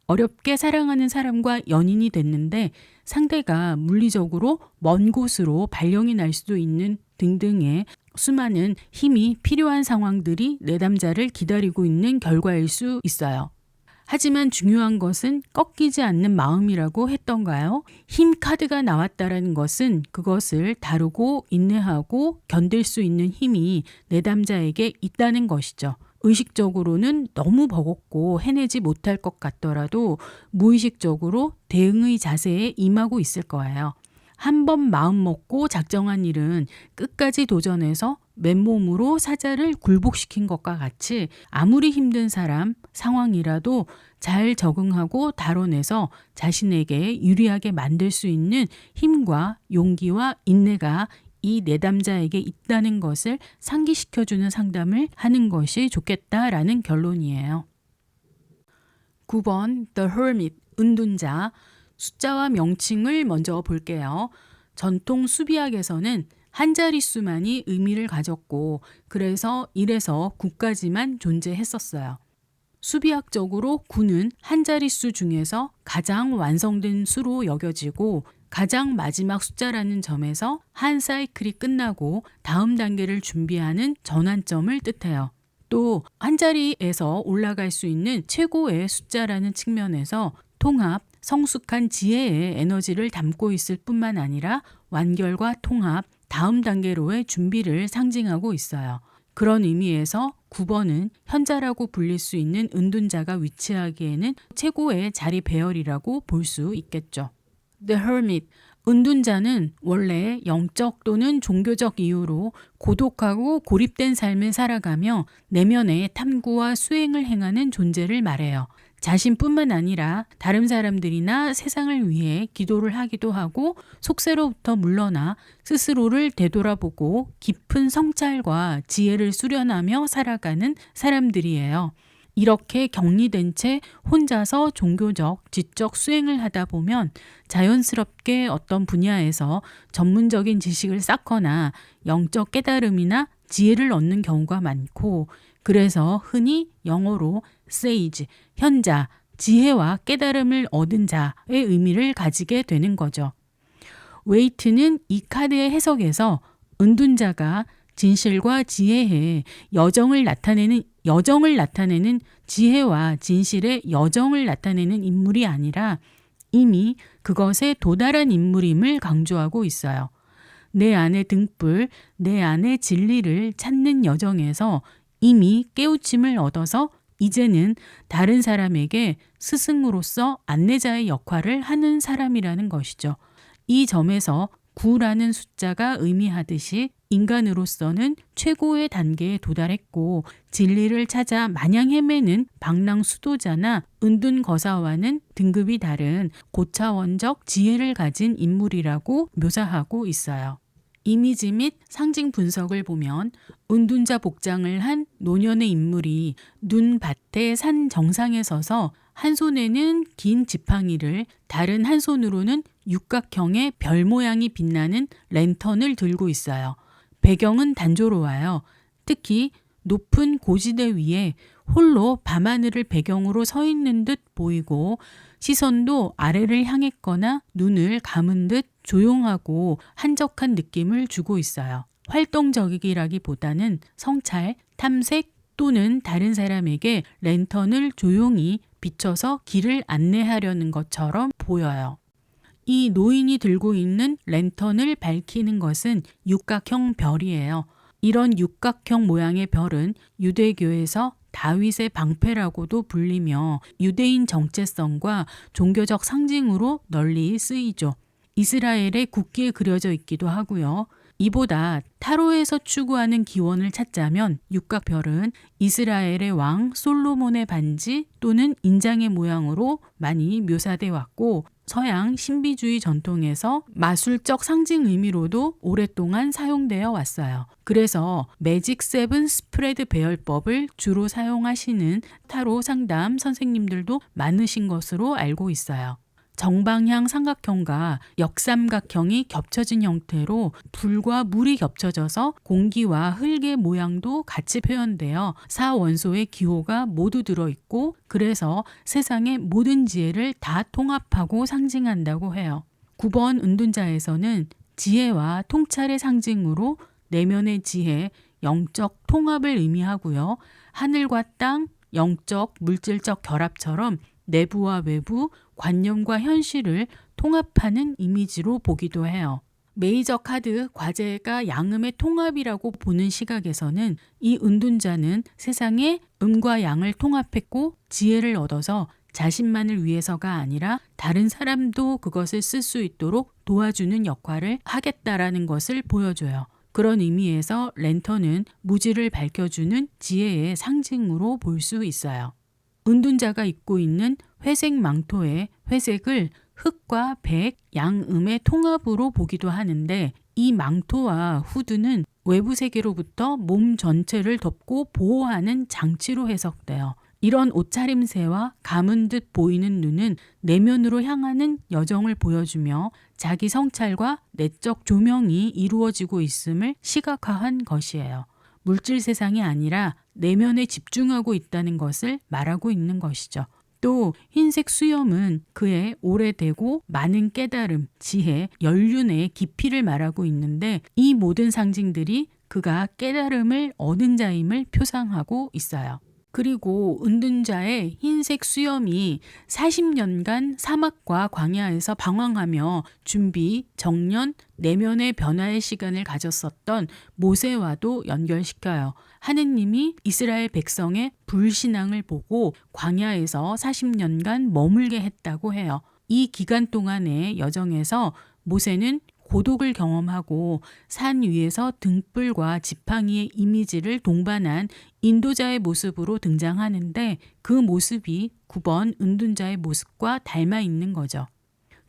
어렵게 사랑하는 사람과 연인이 됐는데 상대가 물리적으로 먼 곳으로 발령이 날 수도 있는 등등의 수많은 힘이 필요한 상황들이 내담자를 기다리고 있는 결과일 수 있어요. 하지만 중요한 것은 꺾이지 않는 마음이라고 했던가요? 힘 카드가 나왔다라는 것은 그것을 다루고 인내하고 견딜 수 있는 힘이 내담자에게 있다는 것이죠. 의식적으로는 너무 버겁고 해내지 못할 것 같더라도 무의식적으로 대응의 자세에 임하고 있을 거예요. 한 번 마음 먹고 작정한 일은 끝까지 도전해서 맨몸으로 사자를 굴복시킨 것과 같이 아무리 힘든 사람, 상황이라도 잘 적응하고 다뤄내서 자신에게 유리하게 만들 수 있는 힘과 용기와 인내가 이 내담자에게 있다는 것을 상기시켜주는 상담을 하는 것이 좋겠다라는 결론이에요. 9번 The Hermit, 은둔자. 숫자와 명칭을 먼저 볼게요. 전통 수비학에서는 한 자릿수만이 의미를 가졌고 그래서 1에서 9까지만 존재했었어요. 수비학적으로 9는 한 자릿수 중에서 가장 완성된 수로 여겨지고 가장 마지막 숫자라는 점에서 한 사이클이 끝나고 다음 단계를 준비하는 전환점을 뜻해요. 또 한 자리에서 올라갈 수 있는 최고의 숫자라는 측면에서 통합, 성숙한 지혜의 에너지를 담고 있을 뿐만 아니라 완결과 통합, 다음 단계로의 준비를 상징하고 있어요. 그런 의미에서 9번은 현자라고 불릴 수 있는 은둔자가 위치하기에는 최고의 자리 배열이라고 볼 수 있겠죠. The Hermit, 은둔자는 원래 영적 또는 종교적 이유로 고독하고 고립된 삶을 살아가며 내면의 탐구와 수행을 행하는 존재를 말해요. 자신뿐만 아니라 다른 사람들이나 세상을 위해 기도를 하기도 하고 속세로부터 물러나 스스로를 되돌아보고 깊은 성찰과 지혜를 수련하며 살아가는 사람들이에요. 이렇게 격리된 채 혼자서 종교적, 지적 수행을 하다 보면 자연스럽게 어떤 분야에서 전문적인 지식을 쌓거나 영적 깨달음이나 지혜를 얻는 경우가 많고 그래서 흔히 영어로 sage, 현자, 지혜와 깨달음을 얻은 자의 의미를 가지게 되는 거죠. 웨이트는 이 카드의 해석에서 은둔자가 진실과 지혜의 여정을 나타내는 지혜와 진실의 여정을 나타내는 인물이 아니라 이미 그것에 도달한 인물임을 강조하고 있어요. 내 안의 등불, 내 안의 진리를 찾는 여정에서 이미 깨우침을 얻어서 이제는 다른 사람에게 스승으로서 안내자의 역할을 하는 사람이라는 것이죠. 이 점에서 9라는 숫자가 의미하듯이 인간으로서는 최고의 단계에 도달했고 진리를 찾아 마냥 헤매는 방랑 수도자나 은둔거사와는 등급이 다른 고차원적 지혜를 가진 인물이라고 묘사하고 있어요. 이미지 및 상징 분석을 보면 은둔자 복장을 한 노년의 인물이 눈밭의 산 정상에 서서 한 손에는 긴 지팡이를 다른 한 손으로는 육각형의 별 모양이 빛나는 랜턴을 들고 있어요. 배경은 단조로워요. 특히 높은 고지대 위에 홀로 밤하늘을 배경으로 서 있는 듯 보이고 시선도 아래를 향했거나 눈을 감은 듯 조용하고 한적한 느낌을 주고 있어요. 활동적이라기보다는 성찰, 탐색 또는 다른 사람에게 랜턴을 조용히 비춰서 길을 안내하려는 것처럼 보여요. 이 노인이 들고 있는 랜턴을 밝히는 것은 육각형 별이에요. 이런 육각형 모양의 별은 유대교에서 다윗의 방패라고도 불리며 유대인 정체성과 종교적 상징으로 널리 쓰이죠. 이스라엘의 국기에 그려져 있기도 하고요. 이보다 타로에서 추구하는 기원을 찾자면 육각별은 이스라엘의 왕 솔로몬의 반지 또는 인장의 모양으로 많이 묘사돼 왔고 서양 신비주의 전통에서 마술적 상징 의미로도 오랫동안 사용되어 왔어요. 그래서 매직 세븐 스프레드 배열법을 주로 사용하시는 타로 상담 선생님들도 많으신 것으로 알고 있어요. 정방향 삼각형과 역삼각형이 겹쳐진 형태로 불과 물이 겹쳐져서 공기와 흙의 모양도 같이 표현되어 사원소의 기호가 모두 들어있고 그래서 세상의 모든 지혜를 다 통합하고 상징한다고 해요. 9번 은둔자에서는 지혜와 통찰의 상징으로 내면의 지혜, 영적 통합을 의미하고요. 하늘과 땅, 영적, 물질적 결합처럼 내부와 외부, 관념과 현실을 통합하는 이미지로 보기도 해요. 메이저 카드 과제가 양음의 통합이라고 보는 시각에서는 이 은둔자는 세상의 음과 양을 통합했고 지혜를 얻어서 자신만을 위해서가 아니라 다른 사람도 그것을 쓸 수 있도록 도와주는 역할을 하겠다라는 것을 보여줘요. 그런 의미에서 랜턴은 무지를 밝혀주는 지혜의 상징으로 볼 수 있어요. 은둔자가 입고 있는 회색 망토의 회색을 흑과 백, 양음의 통합으로 보기도 하는데 이 망토와 후드는 외부 세계로부터 몸 전체를 덮고 보호하는 장치로 해석돼요. 이런 옷차림새와 감은 듯 보이는 눈은 내면으로 향하는 여정을 보여주며 자기 성찰과 내적 조명이 이루어지고 있음을 시각화한 것이에요. 물질 세상이 아니라 내면에 집중하고 있다는 것을 말하고 있는 것이죠. 또 흰색 수염은 그의 오래되고 많은 깨달음, 지혜, 연륜의 깊이를 말하고 있는데 이 모든 상징들이 그가 깨달음을 얻은 자임을 표상하고 있어요. 그리고 은둔자의 흰색 수염이 40년간 사막과 광야에서 방황하며 준비, 정년, 내면의 변화의 시간을 가졌었던 모세와도 연결시켜요. 하느님이 이스라엘 백성의 불신앙을 보고 광야에서 40년간 머물게 했다고 해요. 이 기간 동안의 여정에서 모세는 고독을 경험하고 산 위에서 등불과 지팡이의 이미지를 동반한 인도자의 모습으로 등장하는데 그 모습이 9번 은둔자의 모습과 닮아 있는 거죠.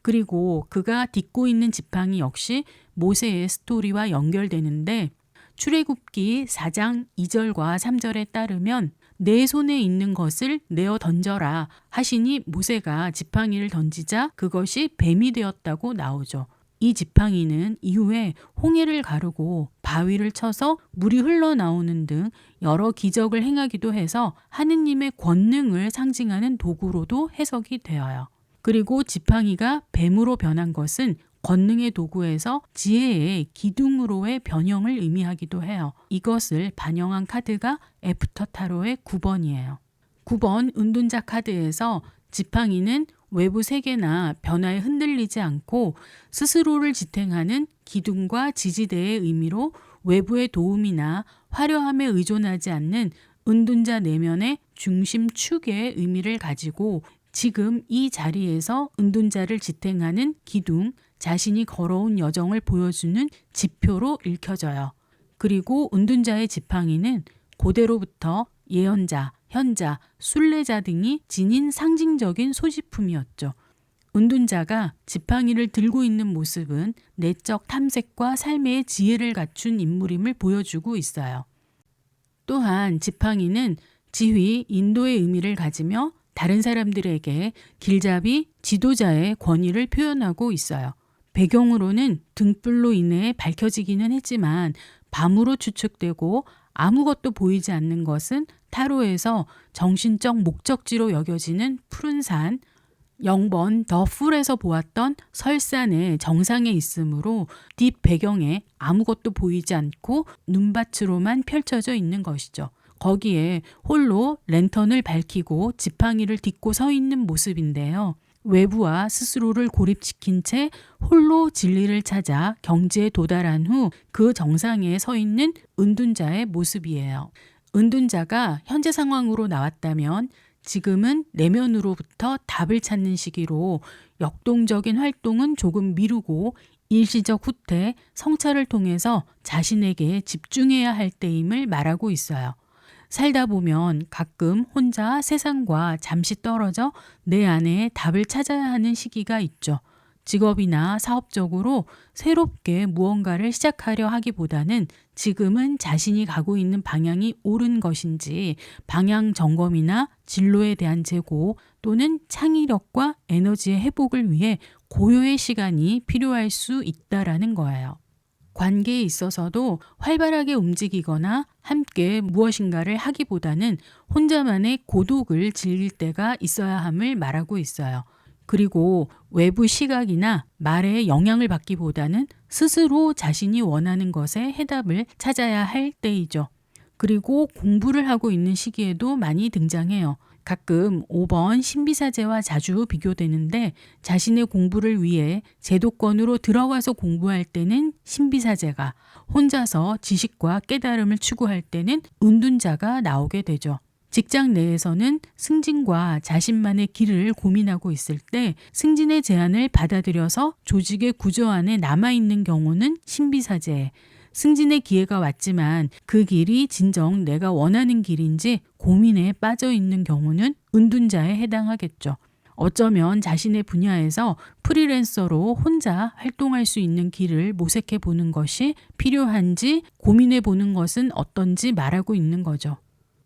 그리고 그가 딛고 있는 지팡이 역시 모세의 스토리와 연결되는데 출애굽기 4장 2절과 3절에 따르면 내 손에 있는 것을 내어 던져라 하시니 모세가 지팡이를 던지자 그것이 뱀이 되었다고 나오죠. 이 지팡이는 이후에 홍해를 가르고 바위를 쳐서 물이 흘러나오는 등 여러 기적을 행하기도 해서 하느님의 권능을 상징하는 도구로도 해석이 되어요. 그리고 지팡이가 뱀으로 변한 것은 권능의 도구에서 지혜의 기둥으로의 변형을 의미하기도 해요. 이것을 반영한 카드가 애프터 타로의 9번이에요. 9번 은둔자 카드에서 지팡이는 외부 세계나 변화에 흔들리지 않고 스스로를 지탱하는 기둥과 지지대의 의미로 외부의 도움이나 화려함에 의존하지 않는 은둔자 내면의 중심 축의 의미를 가지고 지금 이 자리에서 은둔자를 지탱하는 기둥, 자신이 걸어온 여정을 보여주는 지표로 읽혀져요. 그리고 은둔자의 지팡이는 고대로부터 예언자, 현자, 순례자 등이 지닌 상징적인 소지품이었죠. 은둔자가 지팡이를 들고 있는 모습은 내적 탐색과 삶의 지혜를 갖춘 인물임을 보여주고 있어요. 또한 지팡이는 지휘, 인도의 의미를 가지며 다른 사람들에게 길잡이, 지도자의 권위를 표현하고 있어요. 배경으로는 등불로 인해 밝혀지기는 했지만 밤으로 추측되고 아무것도 보이지 않는 것은 타로에서 정신적 목적지로 여겨지는 푸른 산, 0번 더 풀에서 보았던 설산의 정상에 있으므로 뒷 배경에 아무것도 보이지 않고 눈밭으로만 펼쳐져 있는 것이죠. 거기에 홀로 랜턴을 밝히고 지팡이를 딛고 서 있는 모습인데요. 외부와 스스로를 고립시킨 채 홀로 진리를 찾아 경지에 도달한 후 그 정상에 서 있는 은둔자의 모습이에요. 은둔자가 현재 상황으로 나왔다면 지금은 내면으로부터 답을 찾는 시기로 역동적인 활동은 조금 미루고 일시적 후퇴, 성찰을 통해서 자신에게 집중해야 할 때임을 말하고 있어요. 살다 보면 가끔 혼자 세상과 잠시 떨어져 내 안에 답을 찾아야 하는 시기가 있죠. 직업이나 사업적으로 새롭게 무언가를 시작하려 하기보다는 지금은 자신이 가고 있는 방향이 옳은 것인지 방향 점검이나 진로에 대한 재고 또는 창의력과 에너지의 회복을 위해 고요의 시간이 필요할 수 있다라는 거예요. 관계에 있어서도 활발하게 움직이거나 함께 무엇인가를 하기보다는 혼자만의 고독을 즐길 때가 있어야 함을 말하고 있어요. 그리고 외부 시각이나 말에 영향을 받기보다는 스스로 자신이 원하는 것에 해답을 찾아야 할 때이죠. 그리고 공부를 하고 있는 시기에도 많이 등장해요. 가끔 5번 신비사제와 자주 비교되는데 자신의 공부를 위해 제도권으로 들어가서 공부할 때는 신비사제가, 혼자서 지식과 깨달음을 추구할 때는 은둔자가 나오게 되죠. 직장 내에서는 승진과 자신만의 길을 고민하고 있을 때 승진의 제안을 받아들여서 조직의 구조 안에 남아있는 경우는 신비사제, 승진의 기회가 왔지만 그 길이 진정 내가 원하는 길인지 고민에 빠져 있는 경우는 은둔자에 해당하겠죠. 어쩌면 자신의 분야에서 프리랜서로 혼자 활동할 수 있는 길을 모색해 보는 것이 필요한지 고민해 보는 것은 어떤지 말하고 있는 거죠.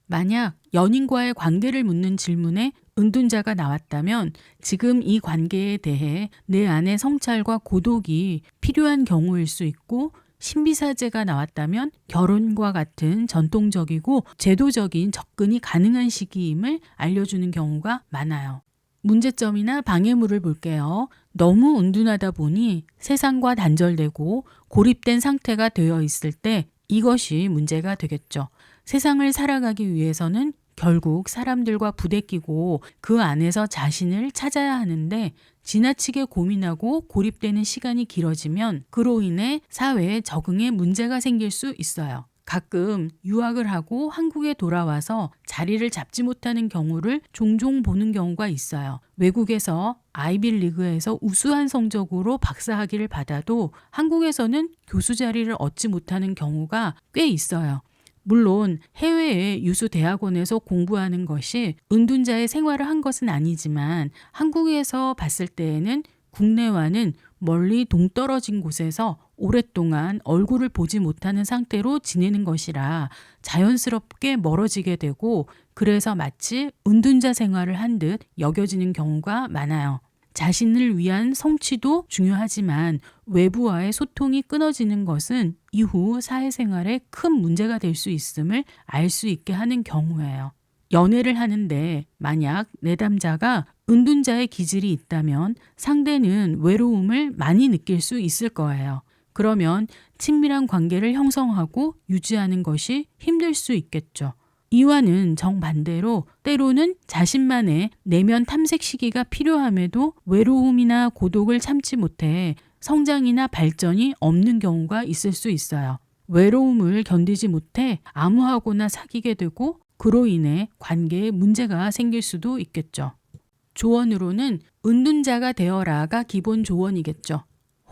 만약 연인과의 관계를 묻는 질문에 은둔자가 나왔다면 지금 이 관계에 대해 내 안의 성찰과 고독이 필요한 경우일 수 있고, 신비사제가 나왔다면 결혼과 같은 전통적이고 제도적인 접근이 가능한 시기임을 알려주는 경우가 많아요. 문제점이나 방해물을 볼게요. 너무 은둔하다 보니 세상과 단절되고 고립된 상태가 되어 있을 때 이것이 문제가 되겠죠. 세상을 살아가기 위해서는 결국 사람들과 부대끼고 그 안에서 자신을 찾아야 하는데 지나치게 고민하고 고립되는 시간이 길어지면 그로 인해 사회에 적응에 문제가 생길 수 있어요. 가끔 유학을 하고 한국에 돌아와서 자리를 잡지 못하는 경우를 종종 보는 경우가 있어요. 외국에서 아이비리그에서 우수한 성적으로 박사학위를 받아도 한국에서는 교수 자리를 얻지 못하는 경우가 꽤 있어요. 물론 해외의 유수 대학원에서 공부하는 것이 은둔자의 생활을 한 것은 아니지만 한국에서 봤을 때에는 국내와는 멀리 동떨어진 곳에서 오랫동안 얼굴을 보지 못하는 상태로 지내는 것이라 자연스럽게 멀어지게 되고, 그래서 마치 은둔자 생활을 한 듯 여겨지는 경우가 많아요. 자신을 위한 성취도 중요하지만 외부와의 소통이 끊어지는 것은 이후 사회생활에 큰 문제가 될 수 있음을 알 수 있게 하는 경우예요. 연애를 하는데 만약 내담자가 은둔자의 기질이 있다면 상대는 외로움을 많이 느낄 수 있을 거예요. 그러면 친밀한 관계를 형성하고 유지하는 것이 힘들 수 있겠죠. 이와는 정반대로 때로는 자신만의 내면 탐색 시기가 필요함에도 외로움이나 고독을 참지 못해 성장이나 발전이 없는 경우가 있을 수 있어요. 외로움을 견디지 못해 암호하거나 사귀게 되고 그로 인해 관계에 문제가 생길 수도 있겠죠. 조언으로는 은둔자가 되어라가 기본 조언이겠죠.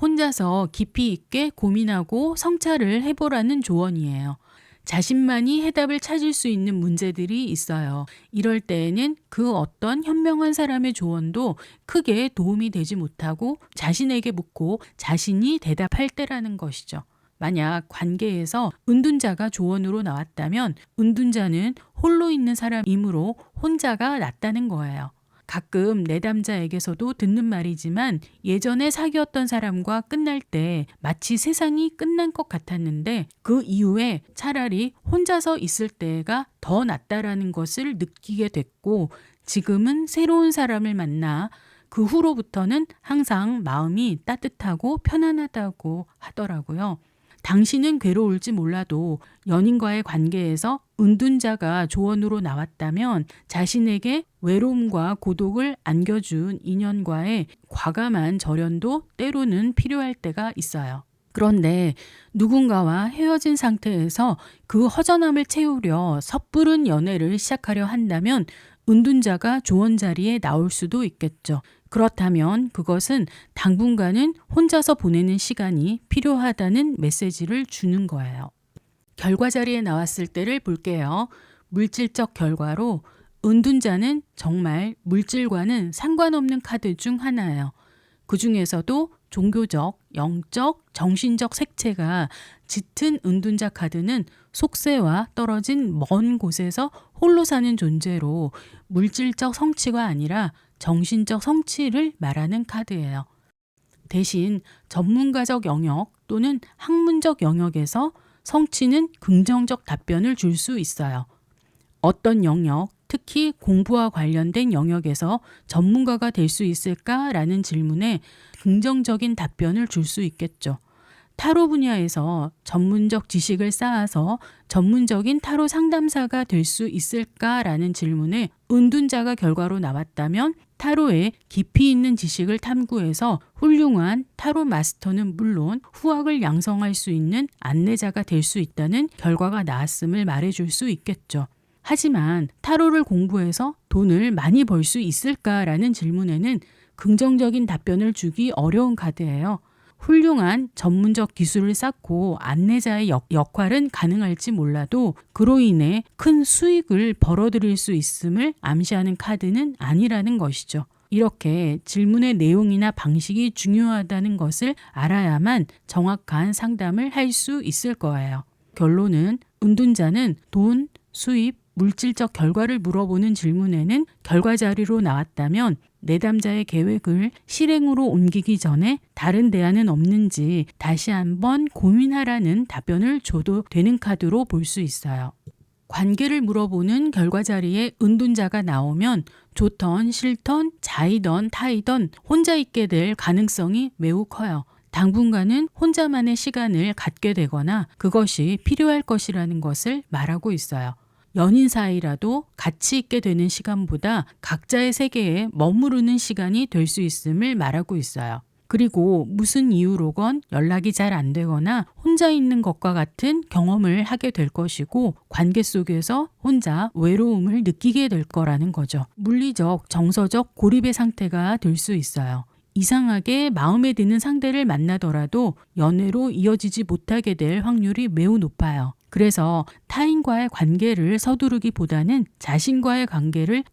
혼자서 깊이 있게 고민하고 성찰을 해보라는 조언이에요. 자신만이 해답을 찾을 수 있는 문제들이 있어요. 이럴 때에는 그 어떤 현명한 사람의 조언도 크게 도움이 되지 못하고 자신에게 묻고 자신이 대답할 때라는 것이죠. 만약 관계에서 은둔자가 조언으로 나왔다면 은둔자는 홀로 있는 사람이므로 혼자가 낫다는 거예요. 가끔 내담자에게서도 듣는 말이지만 예전에 사귀었던 사람과 끝날 때 마치 세상이 끝난 것 같았는데 그 이후에 차라리 혼자서 있을 때가 더 낫다라는 것을 느끼게 됐고, 지금은 새로운 사람을 만나 그 후로부터는 항상 마음이 따뜻하고 편안하다고 하더라고요. 당신은 괴로울지 몰라도 연인과의 관계에서 은둔자가 조언으로 나왔다면 자신에게 외로움과 고독을 안겨준 인연과의 과감한 절연도 때로는 필요할 때가 있어요. 그런데 누군가와 헤어진 상태에서 그 허전함을 채우려 섣부른 연애를 시작하려 한다면 은둔자가 조언 자리에 나올 수도 있겠죠. 그렇다면 그것은 당분간은 혼자서 보내는 시간이 필요하다는 메시지를 주는 거예요. 결과 자리에 나왔을 때를 볼게요. 물질적 결과로 은둔자는 정말 물질과는 상관없는 카드 중 하나예요. 그 중에서도 종교적, 영적, 정신적 색채가 짙은 은둔자 카드는 속세와 떨어진 먼 곳에서 홀로 사는 존재로 물질적 성취가 아니라 정신적 성취를 말하는 카드예요. 대신 전문가적 영역 또는 학문적 영역에서 성취는 긍정적 답변을 줄 수 있어요. 어떤 영역, 특히 공부와 관련된 영역에서 전문가가 될 수 있을까라는 질문에 긍정적인 답변을 줄 수 있겠죠. 타로 분야에서 전문적 지식을 쌓아서 전문적인 타로 상담사가 될 수 있을까라는 질문에 은둔자가 결과로 나왔다면 타로에 깊이 있는 지식을 탐구해서 훌륭한 타로 마스터는 물론 후학을 양성할 수 있는 안내자가 될 수 있다는 결과가 나왔음을 말해줄 수 있겠죠. 하지만 타로를 공부해서 돈을 많이 벌 수 있을까라는 질문에는 긍정적인 답변을 주기 어려운 카드예요. 훌륭한 전문적 기술을 쌓고 안내자의 역할은 가능할지 몰라도 그로 인해 큰 수익을 벌어들일 수 있음을 암시하는 카드는 아니라는 것이죠. 이렇게 질문의 내용이나 방식이 중요하다는 것을 알아야만 정확한 상담을 할 수 있을 거예요. 결론은 은둔자는 돈, 수입, 물질적 결과를 물어보는 질문에는 결과 자료로 나왔다면 내담자의 계획을 실행으로 옮기기 전에 다른 대안은 없는지 다시 한번 고민하라는 답변을 줘도 되는 카드로 볼 수 있어요. 관계를 물어보는 결과 자리에 은둔자가 나오면 좋던 싫던 자이던 타이던 혼자 있게 될 가능성이 매우 커요. 당분간은 혼자만의 시간을 갖게 되거나 그것이 필요할 것이라는 것을 말하고 있어요. 연인 사이라도 같이 있게 되는 시간보다 각자의 세계에 머무르는 시간이 될 수 있음을 말하고 있어요. 그리고 무슨 이유로건 연락이 잘 안 되거나 혼자 있는 것과 같은 경험을 하게 될 것이고 관계 속에서 혼자 외로움을 느끼게 될 거라는 거죠. 물리적, 정서적 고립의 상태가 될 수 있어요. 이상하게 마음에 드는 상대를 만나더라도 연애로 이어지지 못하게 될 확률이 매우 높아요. 그래서 타인과의 관계를 서두르기보다는 자신과의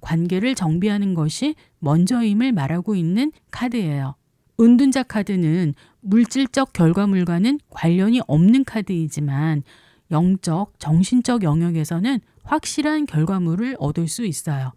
관계를 정비하는 것이 먼저임을 말하고 있는 카드예요. 은둔자 카드는 물질적 결과물과는 관련이 없는 카드이지만 영적, 정신적 영역에서는 확실한 결과물을 얻을 수 있어요.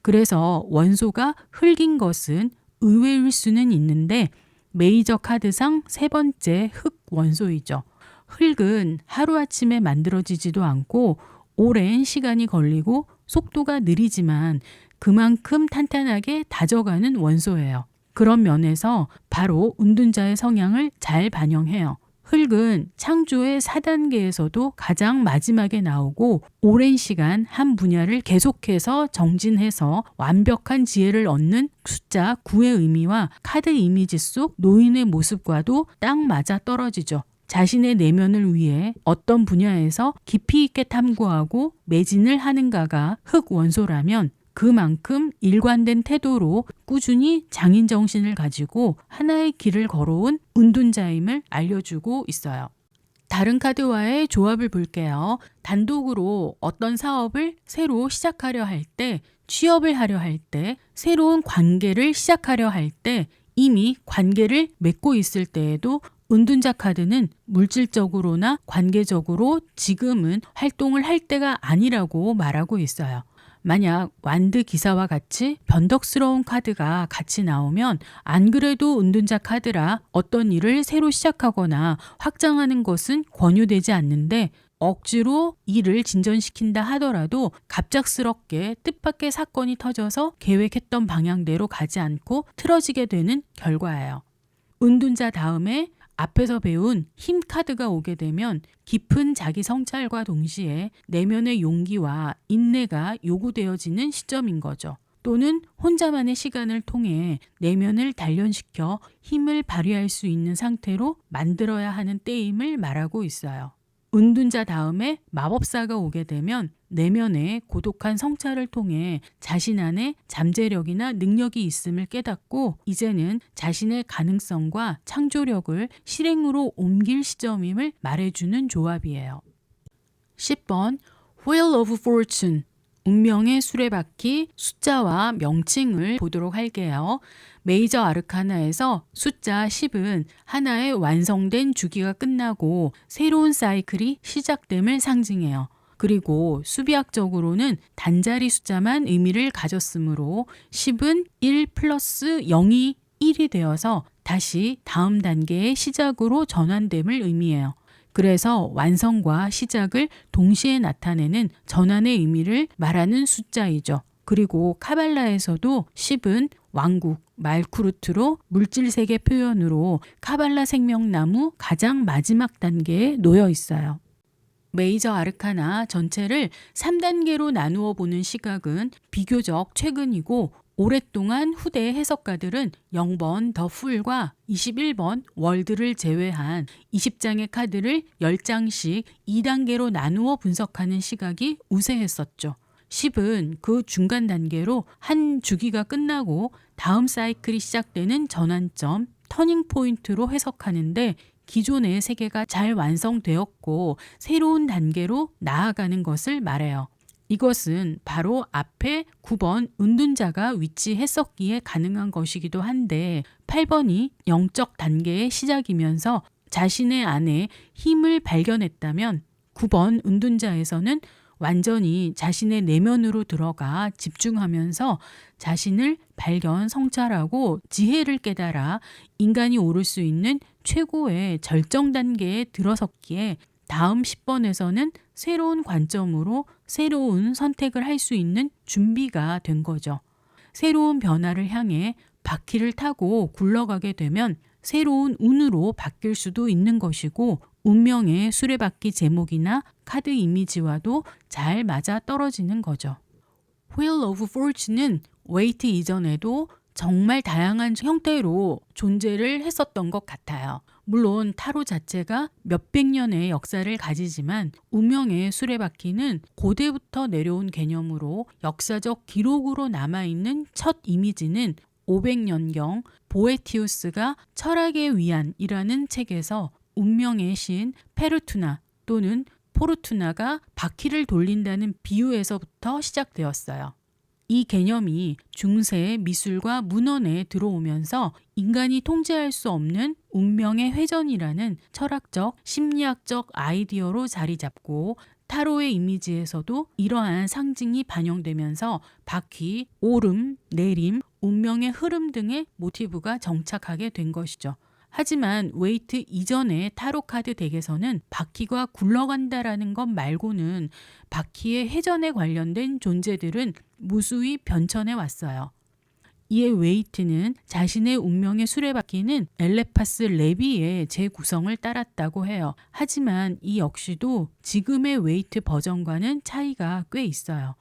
그래서 원소가 흙인 것은 의외일 수는 있는데 메이저 카드상 세 번째 흙 원소이죠. 흙은 하루아침에 만들어지지도 않고 오랜 시간이 걸리고 속도가 느리지만 그만큼 탄탄하게 다져가는 원소예요. 그런 면에서 바로 은둔자의 성향을 잘 반영해요. 흙은 창조의 4단계에서도 가장 마지막에 나오고 오랜 시간 한 분야를 계속해서 정진해서 완벽한 지혜를 얻는 숫자 9의 의미와 카드 이미지 속 노인의 모습과도 딱 맞아 떨어지죠. 자신의 내면을 위해 어떤 분야에서 깊이 있게 탐구하고 매진을 하는가가 흙 원소라면 그만큼 일관된 태도로 꾸준히 장인 정신을 가지고 하나의 길을 걸어온 은둔자임을 알려주고 있어요. 다른 카드와의 조합을 볼게요. 단독으로 어떤 사업을 새로 시작하려 할 때, 취업을 하려 할 때, 새로운 관계를 시작하려 할 때, 이미 관계를 맺고 있을 때에도 은둔자 카드는 물질적으로나 관계적으로 지금은 활동을 할 때가 아니라고 말하고 있어요. 만약 완드 기사와 같이 변덕스러운 카드가 같이 나오면 안 그래도 은둔자 카드라 어떤 일을 새로 시작하거나 확장하는 것은 권유되지 않는데 억지로 일을 진전시킨다 하더라도 갑작스럽게 뜻밖의 사건이 터져서 계획했던 방향대로 가지 않고 틀어지게 되는 결과예요. 은둔자 다음에 앞에서 배운 힘 카드가 오게 되면 깊은 자기 성찰과 동시에 내면의 용기와 인내가 요구되어지는 시점인 거죠. 또는 혼자만의 시간을 통해 내면을 단련시켜 힘을 발휘할 수 있는 상태로 만들어야 하는 때임을 말하고 있어요. 은둔자 다음에 마법사가 오게 되면 내면의 고독한 성찰을 통해 자신 안에 잠재력이나 능력이 있음을 깨닫고 이제는 자신의 가능성과 창조력을 실행으로 옮길 시점임을 말해주는 조합이에요. 10번 Wheel of Fortune 운명의 수레바퀴 숫자와 명칭을 보도록 할게요. 메이저 아르카나에서 숫자 10은 하나의 완성된 주기가 끝나고 새로운 사이클이 시작됨을 상징해요. 그리고 수비학적으로는 단자리 숫자만 의미를 가졌으므로 10은 1 플러스 0이 1이 되어서 다시 다음 단계의 시작으로 전환됨을 의미해요. 그래서 완성과 시작을 동시에 나타내는 전환의 의미를 말하는 숫자이죠. 그리고 카발라에서도 10은 왕국, 말쿠르트로 물질세계 표현으로 카발라 생명나무 가장 마지막 단계에 놓여 있어요. 메이저 아르카나 전체를 3단계로 나누어 보는 시각은 비교적 최근이고 오랫동안 후대 해석가들은 0번 더 풀과 21번 월드를 제외한 20장의 카드를 10장씩 2단계로 나누어 분석하는 시각이 우세했었죠. 10은 그 중간 단계로 한 주기가 끝나고 다음 사이클이 시작되는 전환점, 터닝 포인트로 해석하는데 기존의 세계가 잘 완성되었고 새로운 단계로 나아가는 것을 말해요. 이것은 바로 앞에 9번 은둔자가 위치했었기에 가능한 것이기도 한데 8번이 영적 단계의 시작이면서 자신의 안에 힘을 발견했다면 9번 은둔자에서는 완전히 자신의 내면으로 들어가 집중하면서 자신을 발견, 성찰하고 지혜를 깨달아 인간이 오를 수 있는 최고의 절정 단계에 들어섰기에 다음 10번에서는 새로운 관점으로 새로운 선택을 할 수 있는 준비가 된 거죠. 새로운 변화를 향해 바퀴를 타고 굴러가게 되면 새로운 운으로 바뀔 수도 있는 것이고 운명의 수레바퀴 제목이나 카드 이미지와도 잘 맞아 떨어지는 거죠. Wheel of Fortune은 웨이트 이전에도 정말 다양한 형태로 존재를 했었던 것 같아요. 물론 타로 자체가 몇백 년의 역사를 가지지만 운명의 수레바퀴는 고대부터 내려온 개념으로 역사적 기록으로 남아있는 첫 이미지는 500년경 보에티우스가 철학의 위안이라는 책에서 운명의 신 페르투나 또는 포르투나가 바퀴를 돌린다는 비유에서부터 시작되었어요. 이 개념이 중세 미술과 문헌에 들어오면서 인간이 통제할 수 없는 운명의 회전이라는 철학적, 심리학적 아이디어로 자리 잡고 타로의 이미지에서도 이러한 상징이 반영되면서 바퀴, 오름, 내림, 운명의 흐름 등의 모티브가 정착하게 된 것이죠. 하지만 웨이트 이전의 타로 카드 덱에서는 바퀴가 굴러간다라는 것 말고는 바퀴의 회전에 관련된 존재들은 무수히 변천해 왔어요. 이에 웨이트는 자신의 운명의 수레바퀴는 엘레파스 레비의 재구성을 따랐다고 해요. 하지만 이 역시도 지금의 웨이트 버전과는 차이가 꽤 있어요.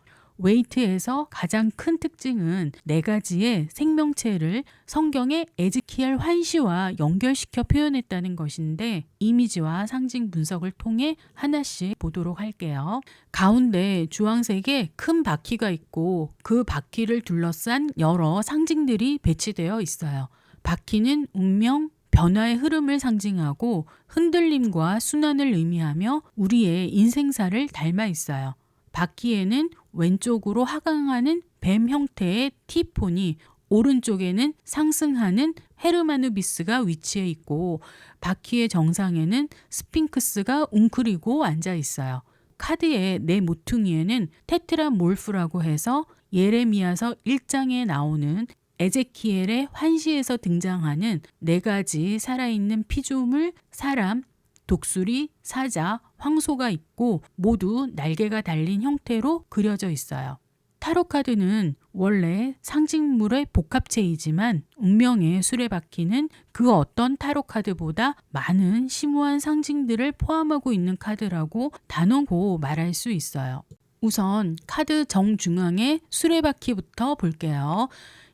웨이트에서 가장 큰 특징은 4가지의 생명체를 성경의 에즈키엘 환시와 연결시켜 표현했다는 것인데 이미지와 상징 분석을 통해 하나씩 보도록 할게요. 가운데 주황색에 큰 바퀴가 있고 그 바퀴를 둘러싼 여러 상징들이 배치되어 있어요. 바퀴는 운명, 변화의 흐름을 상징하고 흔들림과 순환을 의미하며 우리의 인생사를 닮아 있어요. 바퀴에는 왼쪽으로 하강하는 뱀 형태의 티폰이 오른쪽에는 상승하는 헤르마누비스가 위치해 있고 바퀴의 정상에는 스핑크스가 웅크리고 앉아 있어요. 카드의 네 모퉁이에는 테트라몰프라고 해서 예레미야서 1장에 나오는 에제키엘의 환시에서 등장하는 4가지 살아있는 피조물, 사람, 독수리, 사자, 황소가 있고 모두 날개가 달린 형태로 그려져 있어요. 타로 카드는 원래 상징물의 복합체이지만 운명의 수레바퀴는 그 어떤 타로 카드보다 많은 심오한 상징들을 포함하고 있는 카드라고 단호고 말할 수 있어요. 우선 카드 정중앙의 수레바퀴부터 볼게요.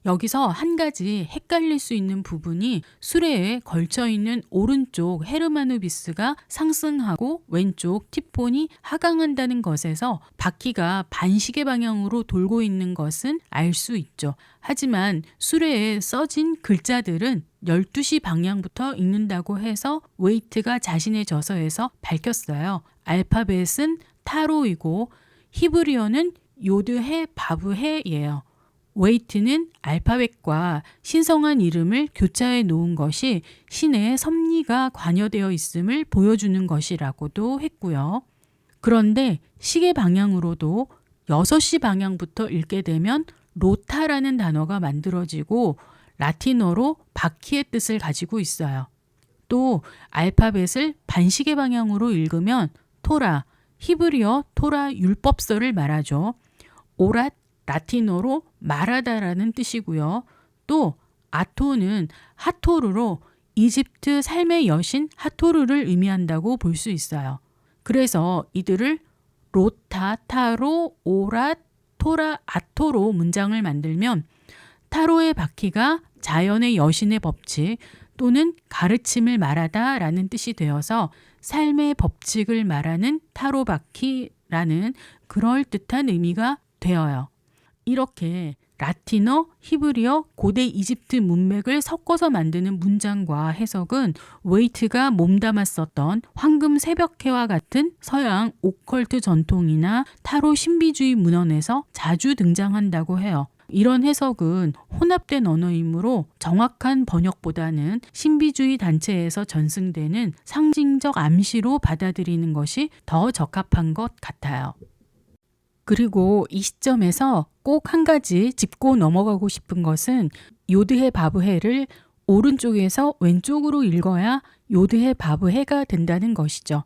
여기서 한 가지 헷갈릴 수 있는 부분이 수레에 걸쳐있는 오른쪽 헤르마누비스가 상승하고 왼쪽 티폰이 하강한다는 것에서 바퀴가 반시계 방향으로 돌고 있는 것은 알 수 있죠. 하지만 수레에 써진 글자들은 12시 방향부터 읽는다고 해서 웨이트가 자신의 저서에서 밝혔어요. 알파벳은 타로이고 히브리어는 요드해 바브해예요. 웨이트는 알파벳과 신성한 이름을 교차해 놓은 것이 신의 섭리가 관여되어 있음을 보여주는 것이라고도 했고요. 그런데 시계 방향으로도 6시 방향부터 읽게 되면 로타라는 단어가 만들어지고 라틴어로 바퀴의 뜻을 가지고 있어요. 또 알파벳을 반시계 방향으로 읽으면 토라, 히브리어 토라 율법서를 말하죠. 오랏 라틴어로 말하다라는 뜻이고요. 또 아토는 하토르로 이집트 삶의 여신 하토르를 의미한다고 볼 수 있어요. 그래서 이들을 로타, 타로, 오랏, 토라, 아토로 문장을 만들면 타로의 바퀴가 자연의 여신의 법칙 또는 가르침을 말하다라는 뜻이 되어서 삶의 법칙을 말하는 타로 바퀴라는 그럴듯한 의미가 되어요. 이렇게 라틴어, 히브리어, 고대 이집트 문맥을 섞어서 만드는 문장과 해석은 웨이트가 몸담아 썼던 황금 새벽해와 같은 서양 오컬트 전통이나 타로 신비주의 문헌에서 자주 등장한다고 해요. 이런 해석은 혼합된 언어이므로 정확한 번역보다는 신비주의 단체에서 전승되는 상징적 암시로 받아들이는 것이 더 적합한 것 같아요. 그리고 이 시점에서 꼭 한 가지 짚고 넘어가고 싶은 것은 요드해 바브해를 오른쪽에서 왼쪽으로 읽어야 요드해 바브해가 된다는 것이죠.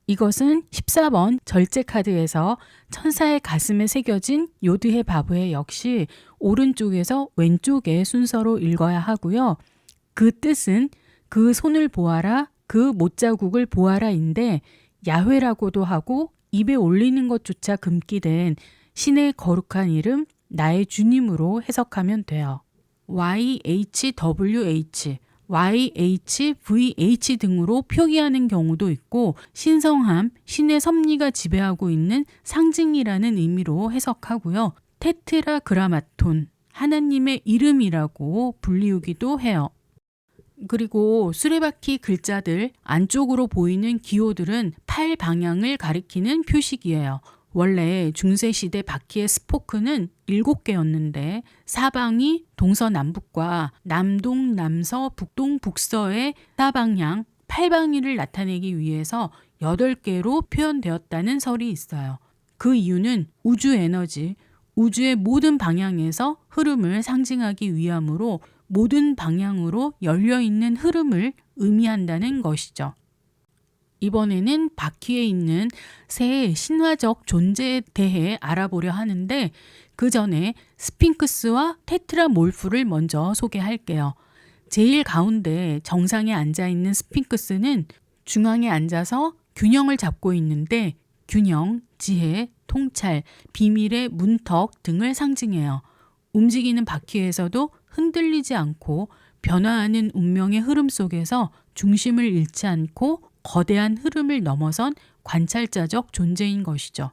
이것은 14번 절제 카드에서 천사의 가슴에 새겨진 요드해 바브해 역시 오른쪽에서 왼쪽의 순서로 읽어야 하고요. 그 뜻은 그 손을 보아라, 그 못자국을 보아라인데 야훼라고도 하고 입에 올리는 것조차 금기된 신의 거룩한 이름 나의 주님으로 해석하면 돼요. YHWH, YHVH 등으로 표기하는 경우도 있고 신성함, 신의 섭리가 지배하고 있는 상징이라는 의미로 해석하고요. 테트라그라마톤, 하나님의 이름이라고 불리우기도 해요. 그리고 수레바퀴 글자들 안쪽으로 보이는 기호들은 팔 방향을 가리키는 표식이에요. 원래 중세시대 바퀴의 스포크는 7개였는데 사방이 동서남북과 남동, 남서, 북동, 북서의 사방향, 팔방위를 나타내기 위해서 8개로 표현되었다는 설이 있어요. 그 이유는 우주 에너지, 우주의 모든 방향에서 흐름을 상징하기 위함으로 모든 방향으로 열려있는 흐름을 의미한다는 것이죠. 이번에는 바퀴에 있는 새 신화적 존재에 대해 알아보려 하는데 그 전에 스핑크스와 테트라몰프를 먼저 소개할게요. 제일 가운데 정상에 앉아있는 스핑크스는 중앙에 앉아서 균형을 잡고 있는데 균형, 지혜, 통찰, 비밀의 문턱 등을 상징해요. 움직이는 바퀴에서도 흔들리지 않고 변화하는 운명의 흐름 속에서 중심을 잃지 않고 거대한 흐름을 넘어선 관찰자적 존재인 것이죠.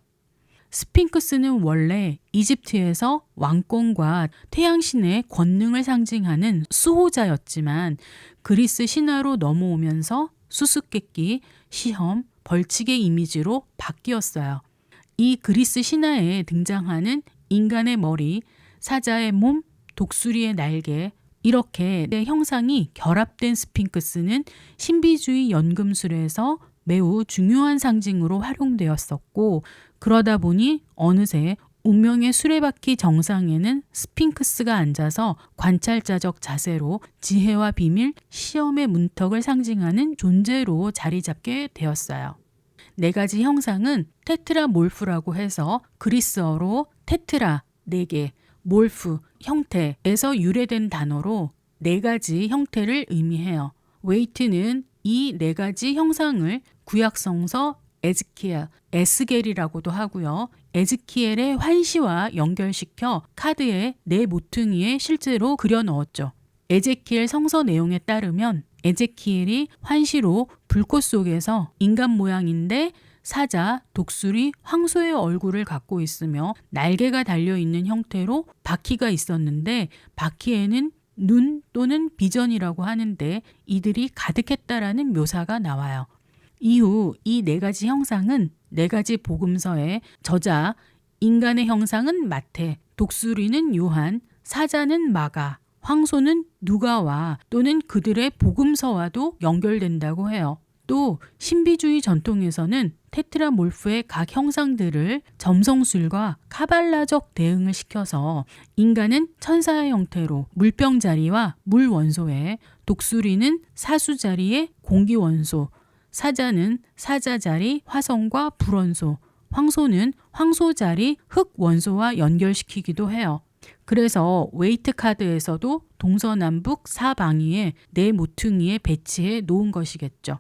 스핑크스는 원래 이집트에서 왕권과 태양신의 권능을 상징하는 수호자였지만 그리스 신화로 넘어오면서 수수께끼, 시험, 벌칙의 이미지로 바뀌었어요. 이 그리스 신화에 등장하는 인간의 머리, 사자의 몸, 독수리의 날개, 이렇게 형상이 결합된 스핑크스는 신비주의 연금술에서 매우 중요한 상징으로 활용되었었고 그러다 보니 어느새 운명의 수레바퀴 정상에는 스핑크스가 앉아서 관찰자적 자세로 지혜와 비밀, 시험의 문턱을 상징하는 존재로 자리 잡게 되었어요. 4가지 형상은 테트라몰프라고 해서 그리스어로 테트라, 4개, 몰프, 형태에서 유래된 단어로 4가지 형태를 의미해요. 웨이트는 이 4가지 형상을 구약성서 에즈키엘, 에스겔이라고도 하고요. 에즈키엘의 환시와 연결시켜 카드의 4 모퉁이에 실제로 그려 넣었죠. 에제키엘 성서 내용에 따르면 에제키엘이 환시로 불꽃 속에서 인간 모양인데 사자, 독수리, 황소의 얼굴을 갖고 있으며 날개가 달려있는 형태로 바퀴가 있었는데 바퀴에는 눈 또는 비전이라고 하는데 이들이 가득했다라는 묘사가 나와요. 이후 이 4가지 형상은 4가지 복음서의 저자, 인간의 형상은 마태, 독수리는 요한, 사자는 마가, 황소는 누가와 또는 그들의 복음서와도 연결된다고 해요. 또 신비주의 전통에서는 테트라몰프의 각 형상들을 점성술과 카발라적 대응을 시켜서 인간은 천사의 형태로 물병자리와 물원소에, 독수리는 사수자리의 공기원소, 사자는 사자자리 화성과 불원소, 황소는 황소자리 흑원소와 연결시키기도 해요. 그래서 웨이트 카드에서도 동서남북 사방위에 4 모퉁이에 배치해 놓은 것이겠죠.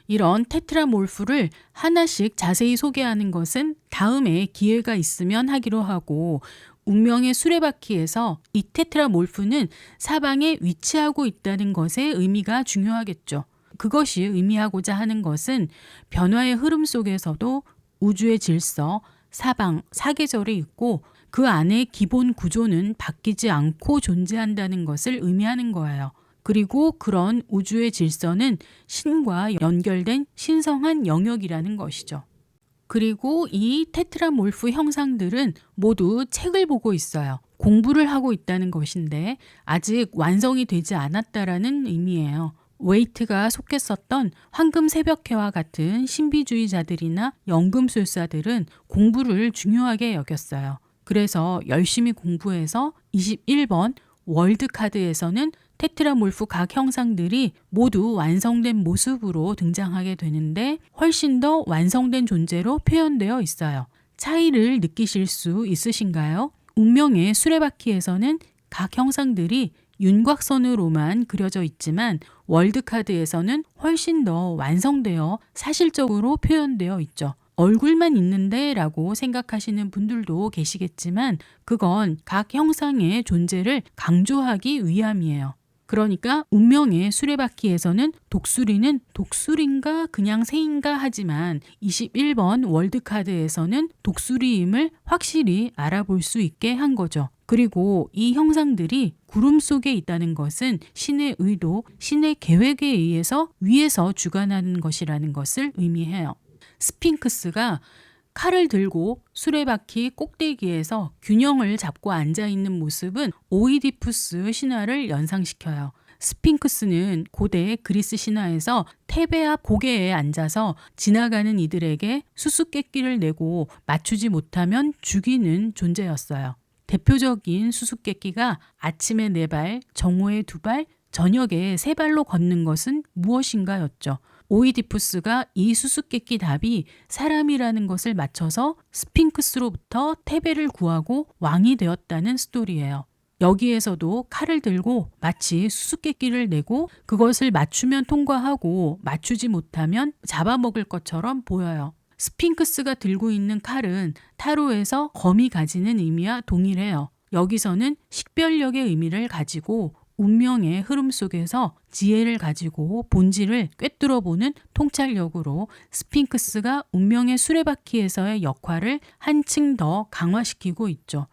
이런 테트라몰프를 하나씩 자세히 소개하는 것은 다음에 기회가 있으면 하기로 하고 운명의 수레바퀴에서 이 테트라몰프는 사방에 위치하고 있다는 것의 의미가 중요하겠죠. 그것이 의미하고자 하는 것은 변화의 흐름 속에서도 우주의 질서, 사방, 사계절이 있고 그 안의 기본 구조는 바뀌지 않고 존재한다는 것을 의미하는 거예요. 그리고 그런 우주의 질서는 신과 연결된 신성한 영역이라는 것이죠. 그리고 이 테트라몰프 형상들은 모두 책을 보고 있어요. 공부를 하고 있다는 것인데 아직 완성이 되지 않았다라는 의미예요. 웨이트가 속했었던 황금 새벽해와 같은 신비주의자들이나 연금술사들은 공부를 중요하게 여겼어요. 그래서 열심히 공부해서 21번 월드카드에서는 테트라몰프 각 형상들이 모두 완성된 모습으로 등장하게 되는데 훨씬 더 완성된 존재로 표현되어 있어요. 차이를 느끼실 수 있으신가요? 운명의 수레바퀴에서는 각 형상들이 윤곽선으로만 그려져 있지만 월드카드에서는 훨씬 더 완성되어 사실적으로 표현되어 있죠. 얼굴만 있는데 라고 생각하시는 분들도 계시겠지만 그건 각 형상의 존재를 강조하기 위함이에요. 그러니까 운명의 수레바퀴에서는 독수리는 독수리인가 그냥 새인가 하지만 21번 월드카드에서는 독수리임을 확실히 알아볼 수 있게 한 거죠. 그리고 이 형상들이 구름 속에 있다는 것은 신의 의도, 신의 계획에 의해서 위에서 주관하는 것이라는 것을 의미해요. 스핑크스가 칼을 들고 수레바퀴 꼭대기에서 균형을 잡고 앉아있는 모습은 오이디푸스 신화를 연상시켜요. 스핑크스는 고대 그리스 신화에서 테베 앞 고개에 앉아서 지나가는 이들에게 수수께끼를 내고 맞추지 못하면 죽이는 존재였어요. 대표적인 수수께끼가 아침에 4발, 정오에 2발, 저녁에 3발로 걷는 것은 무엇인가였죠. 오이디푸스가 이 수수께끼 답이 사람이라는 것을 맞춰서 스핑크스로부터 테베를 구하고 왕이 되었다는 스토리예요. 여기에서도 칼을 들고 마치 수수께끼를 내고 그것을 맞추면 통과하고 맞추지 못하면 잡아먹을 것처럼 보여요. 스핑크스가 들고 있는 칼은 타로에서 검이 가지는 의미와 동일해요. 여기서는 식별력의 의미를 가지고 운명의 흐름 속에서 지혜를 가지고 본질을 꿰뚫어보는 통찰력으로 스핑크스가 운명의 수레바퀴에서의 역할을 한층 더 강화시키고 있죠.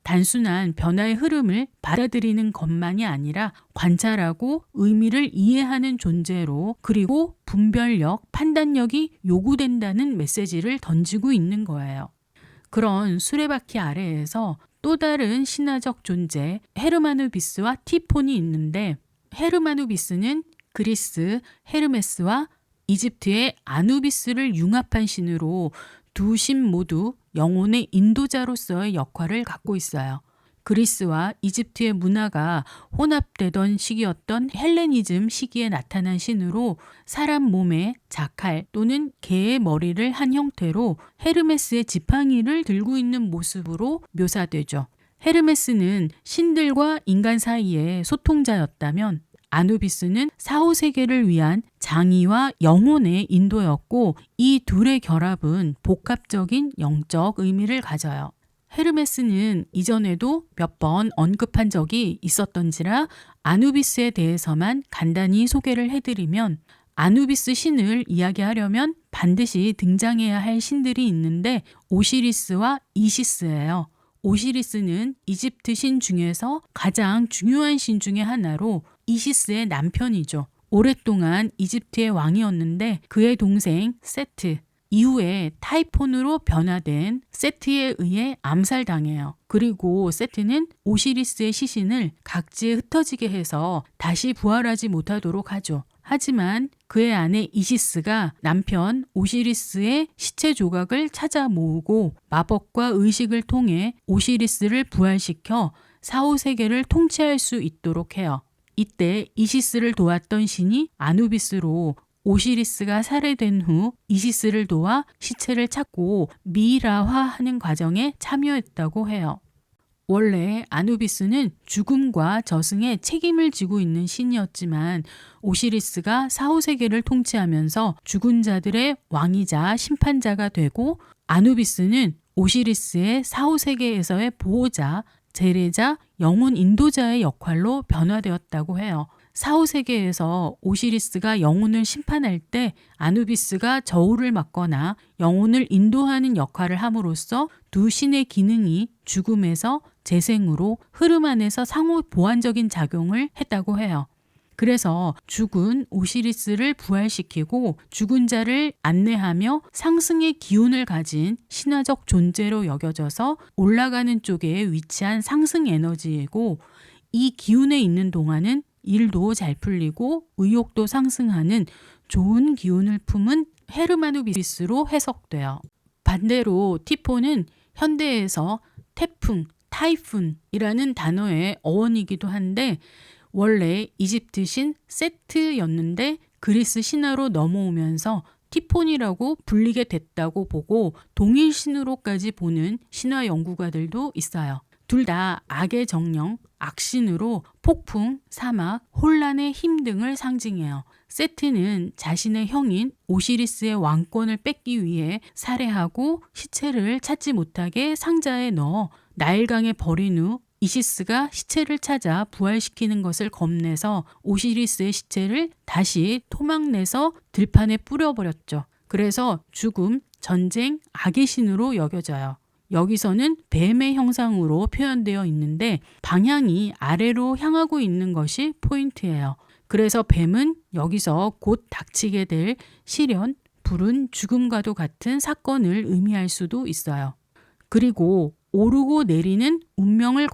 단순한 변화의 흐름을 받아들이는 것만이 아니라 관찰하고 의미를 이해하는 존재로 그리고 분별력, 판단력이 요구된다는 메시지를 던지고 있는 거예요. 그런 수레바퀴 아래에서 또 다른 신화적 존재 헤르마누비스와 티폰이 있는데 헤르마누비스는 그리스 헤르메스와 이집트의 아누비스를 융합한 신으로 두 신 모두 영혼의 인도자로서의 역할을 갖고 있어요. 그리스와 이집트의 문화가 혼합되던 시기였던 헬레니즘 시기에 나타난 신으로 사람 몸에 자칼 또는 개의 머리를 한 형태로 헤르메스의 지팡이를 들고 있는 모습으로 묘사되죠. 헤르메스는 신들과 인간 사이의 소통자였다면 아누비스는 사후세계를 위한 장의와 영혼의 인도였고 이 둘의 결합은 복합적인 영적 의미를 가져요. 헤르메스는 이전에도 몇 번 언급한 적이 있었던지라 아누비스에 대해서만 간단히 소개를 해드리면 아누비스 신을 이야기하려면 반드시 등장해야 할 신들이 있는데 오시리스와 이시스예요. 오시리스는 이집트 신 중에서 가장 중요한 신 중에 하나로 이시스의 남편이죠. 오랫동안 이집트의 왕이었는데 그의 동생 세트, 이후에 타이폰으로 변화된 세트에 의해 암살당해요. 그리고 세트는 오시리스의 시신을 각지에 흩어지게 해서 다시 부활하지 못하도록 하죠. 하지만 그의 아내 이시스가 남편 오시리스의 시체 조각을 찾아 모으고 마법과 의식을 통해 오시리스를 부활시켜 사후세계를 통치할 수 있도록 해요. 이때 이시스를 도왔던 신이 아누비스로 오시리스가 살해된 후 이시스를 도와 시체를 찾고 미이라화하는 과정에 참여했다고 해요. 원래 아누비스는 죽음과 저승에 책임을 지고 있는 신이었지만 오시리스가 사후세계를 통치하면서 죽은 자들의 왕이자 심판자가 되고 아누비스는 오시리스의 사후세계에서의 보호자, 제례자, 영혼 인도자의 역할로 변화되었다고 해요. 사후세계에서 오시리스가 영혼을 심판할 때 아누비스가 저울을 막거나 영혼을 인도하는 역할을 함으로써 두 신의 기능이 죽음에서 재생으로 흐름 안에서 상호 보완적인 작용을 했다고 해요. 그래서 죽은 오시리스를 부활시키고 죽은 자를 안내하며 상승의 기운을 가진 신화적 존재로 여겨져서 올라가는 쪽에 위치한 상승 에너지이고, 이 기운에 있는 동안은 일도 잘 풀리고 의욕도 상승하는 좋은 기운을 품은 헤르마누비스로 해석돼요. 반대로 티포는 현대에서 태풍, 타이푼이라는 단어의 어원이기도 한데, 원래 이집트 신 세트였는데 그리스 신화로 넘어오면서 티폰이라고 불리게 됐다고 보고 동일 신으로까지 보는 신화 연구가들도 있어요. 둘 다 악의 정령, 악신으로 폭풍, 사막, 혼란의 힘 등을 상징해요. 세트는 자신의 형인 오시리스의 왕권을 뺏기 위해 살해하고 시체를 찾지 못하게 상자에 넣어 나일강에 버린 후 이시스가 시체를 찾아 부활시키는 것을 겁내서 오시리스의 시체를 다시 토막내서 들판에 뿌려버렸죠. 그래서 죽음, 전쟁, 악의 신으로 여겨져요. 여기서는 뱀의 형상으로 표현되어 있는데 방향이 아래로 향하고 있는 것이 포인트예요. 그래서 뱀은 여기서 곧 닥치게 될 시련, 불운, 죽음과도 같은 사건을 의미할 수도 있어요. 그리고 오르고 내리는 운명을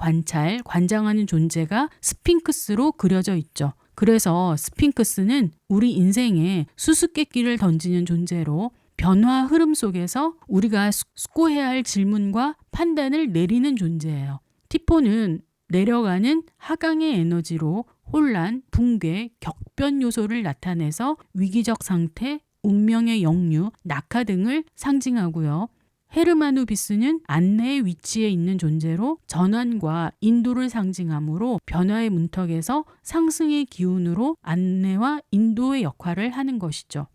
관장하는 존재가 스핑크스로 그려져 있죠. 그래서 스핑크스는 우리 인생에 수수께끼를 던지는 존재로 변화 흐름 속에서 우리가 숙고해야 할 질문과 판단을 내리는 존재예요. 티포는 내려가는 하강의 에너지로 혼란, 붕괴, 격변 요소를 나타내서 위기적 상태, 운명의 역류, 낙하 등을 상징하고요. 헤르마누비스는 안내의 위치에 있는 존재로 전환과 인도를 상징하므로 변화의 문턱에서 상승의 기운으로 안내와 인도의 역할을 하는 것이죠.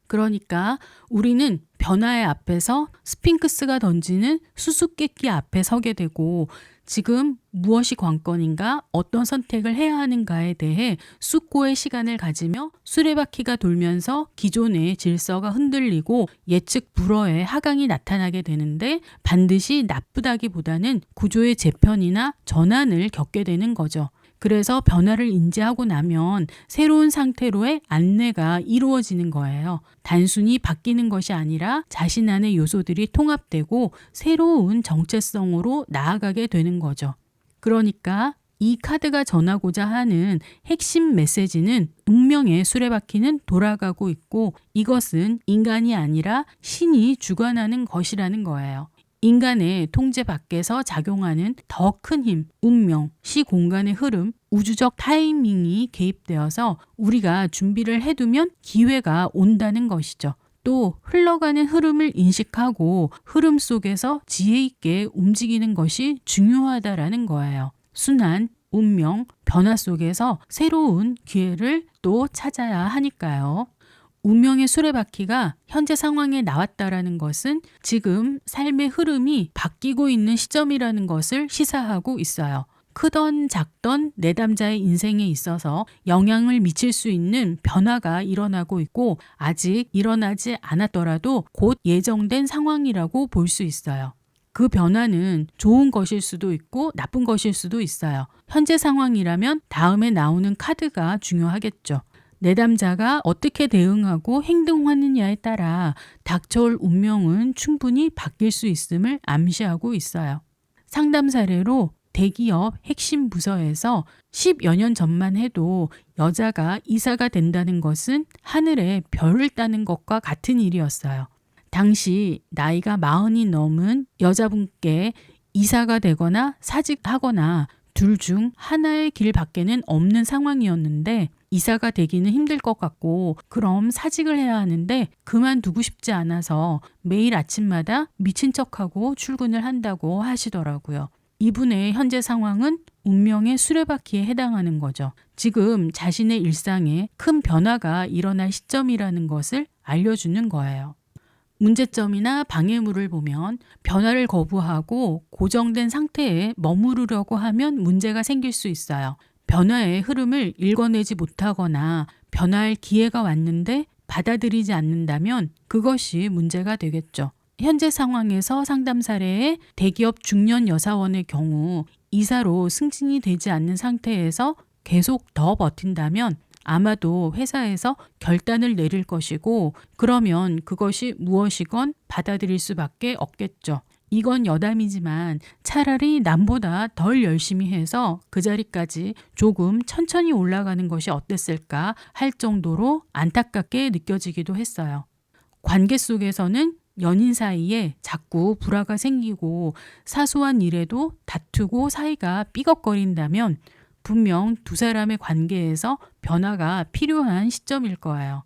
그러니까 우리는 변화의 앞에서 스핑크스가 던지는 수수께끼 앞에 서게 되고, 지금 무엇이 관건인가, 어떤 선택을 해야 하는가에 대해 숙고의 시간을 가지며 수레바퀴가 돌면서 기존의 질서가 흔들리고 예측 불허의 하강이 나타나게 되는데, 반드시 나쁘다기보다는 구조의 재편이나 전환을 겪게 되는 거죠. 그래서 변화를 인지하고 나면 새로운 상태로의 안내가 이루어지는 거예요. 단순히 바뀌는 것이 아니라 자신 안의 요소들이 통합되고 새로운 정체성으로 나아가게 되는 거죠. 그러니까 이 카드가 전하고자 하는 핵심 메시지는 운명의 수레바퀴는 돌아가고 있고, 이것은 인간이 아니라 신이 주관하는 것이라는 거예요. 인간의 통제 밖에서 작용하는 더 큰 힘, 운명, 시공간의 흐름, 우주적 타이밍이 개입되어서 우리가 준비를 해두면 기회가 온다는 것이죠. 또 흘러가는 흐름을 인식하고 흐름 속에서 지혜 있게 움직이는 것이 중요하다라는 거예요. 순환, 운명, 변화 속에서 새로운 기회를 또 찾아야 하니까요. 운명의 수레바퀴가 현재 상황에 나왔다라는 것은 지금 삶의 흐름이 바뀌고 있는 시점이라는 것을 시사하고 있어요. 크던 작던 내담자의 인생에 있어서 영향을 미칠 수 있는 변화가 일어나고 있고, 아직 일어나지 않았더라도 곧 예정된 상황이라고 볼 수 있어요. 그 변화는 좋은 것일 수도 있고 나쁜 것일 수도 있어요. 현재 상황이라면 다음에 나오는 카드가 중요하겠죠. 내담자가 어떻게 대응하고 행동하느냐에 따라 닥쳐올 운명은 충분히 바뀔 수 있음을 암시하고 있어요. 상담 사례로 대기업 핵심 부서에서 10여 년 전만 해도 여자가 이사가 된다는 것은 하늘에 별을 따는 것과 같은 일이었어요. 당시 나이가 40이 넘은 여자분께 이사가 되거나 사직하거나 둘 중 하나의 길 밖에는 없는 상황이었는데, 이사가 되기는 힘들 것 같고 그럼 사직을 해야 하는데 그만두고 싶지 않아서 매일 아침마다 미친 척하고 출근을 한다고 하시더라고요. 이분의 현재 상황은 운명의 수레바퀴에 해당하는 거죠. 지금 자신의 일상에 큰 변화가 일어날 시점이라는 것을 알려주는 거예요. 문제점이나 방해물을 보면 변화를 거부하고 고정된 상태에 머무르려고 하면 문제가 생길 수 있어요. 변화의 흐름을 읽어내지 못하거나 변화할 기회가 왔는데 받아들이지 않는다면 그것이 문제가 되겠죠. 현재 상황에서 상담 사례의 대기업 중년 여사원의 경우 이사로 승진이 되지 않는 상태에서 계속 더 버틴다면 아마도 회사에서 결단을 내릴 것이고, 그러면 그것이 무엇이건 받아들일 수밖에 없겠죠. 이건 여담이지만 차라리 남보다 덜 열심히 해서 그 자리까지 조금 천천히 올라가는 것이 어땠을까 할 정도로 안타깝게 느껴지기도 했어요. 관계 속에서는 연인 사이에 자꾸 불화가 생기고 사소한 일에도 다투고 사이가 삐걱거린다면 분명 두 사람의 관계에서 변화가 필요한 시점일 거예요.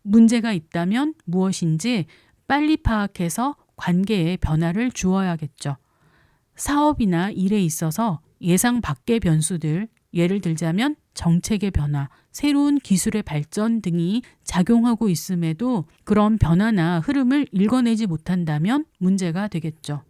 문제가 있다면 무엇인지 빨리 파악해서 관계에 변화를 주어야겠죠. 사업이나 일에 있어서 예상 밖의 변수들, 예를 들자면 정책의 변화, 새로운 기술의 발전 등이 작용하고 있음에도 그런 변화나 흐름을 읽어내지 못한다면 문제가 되겠죠.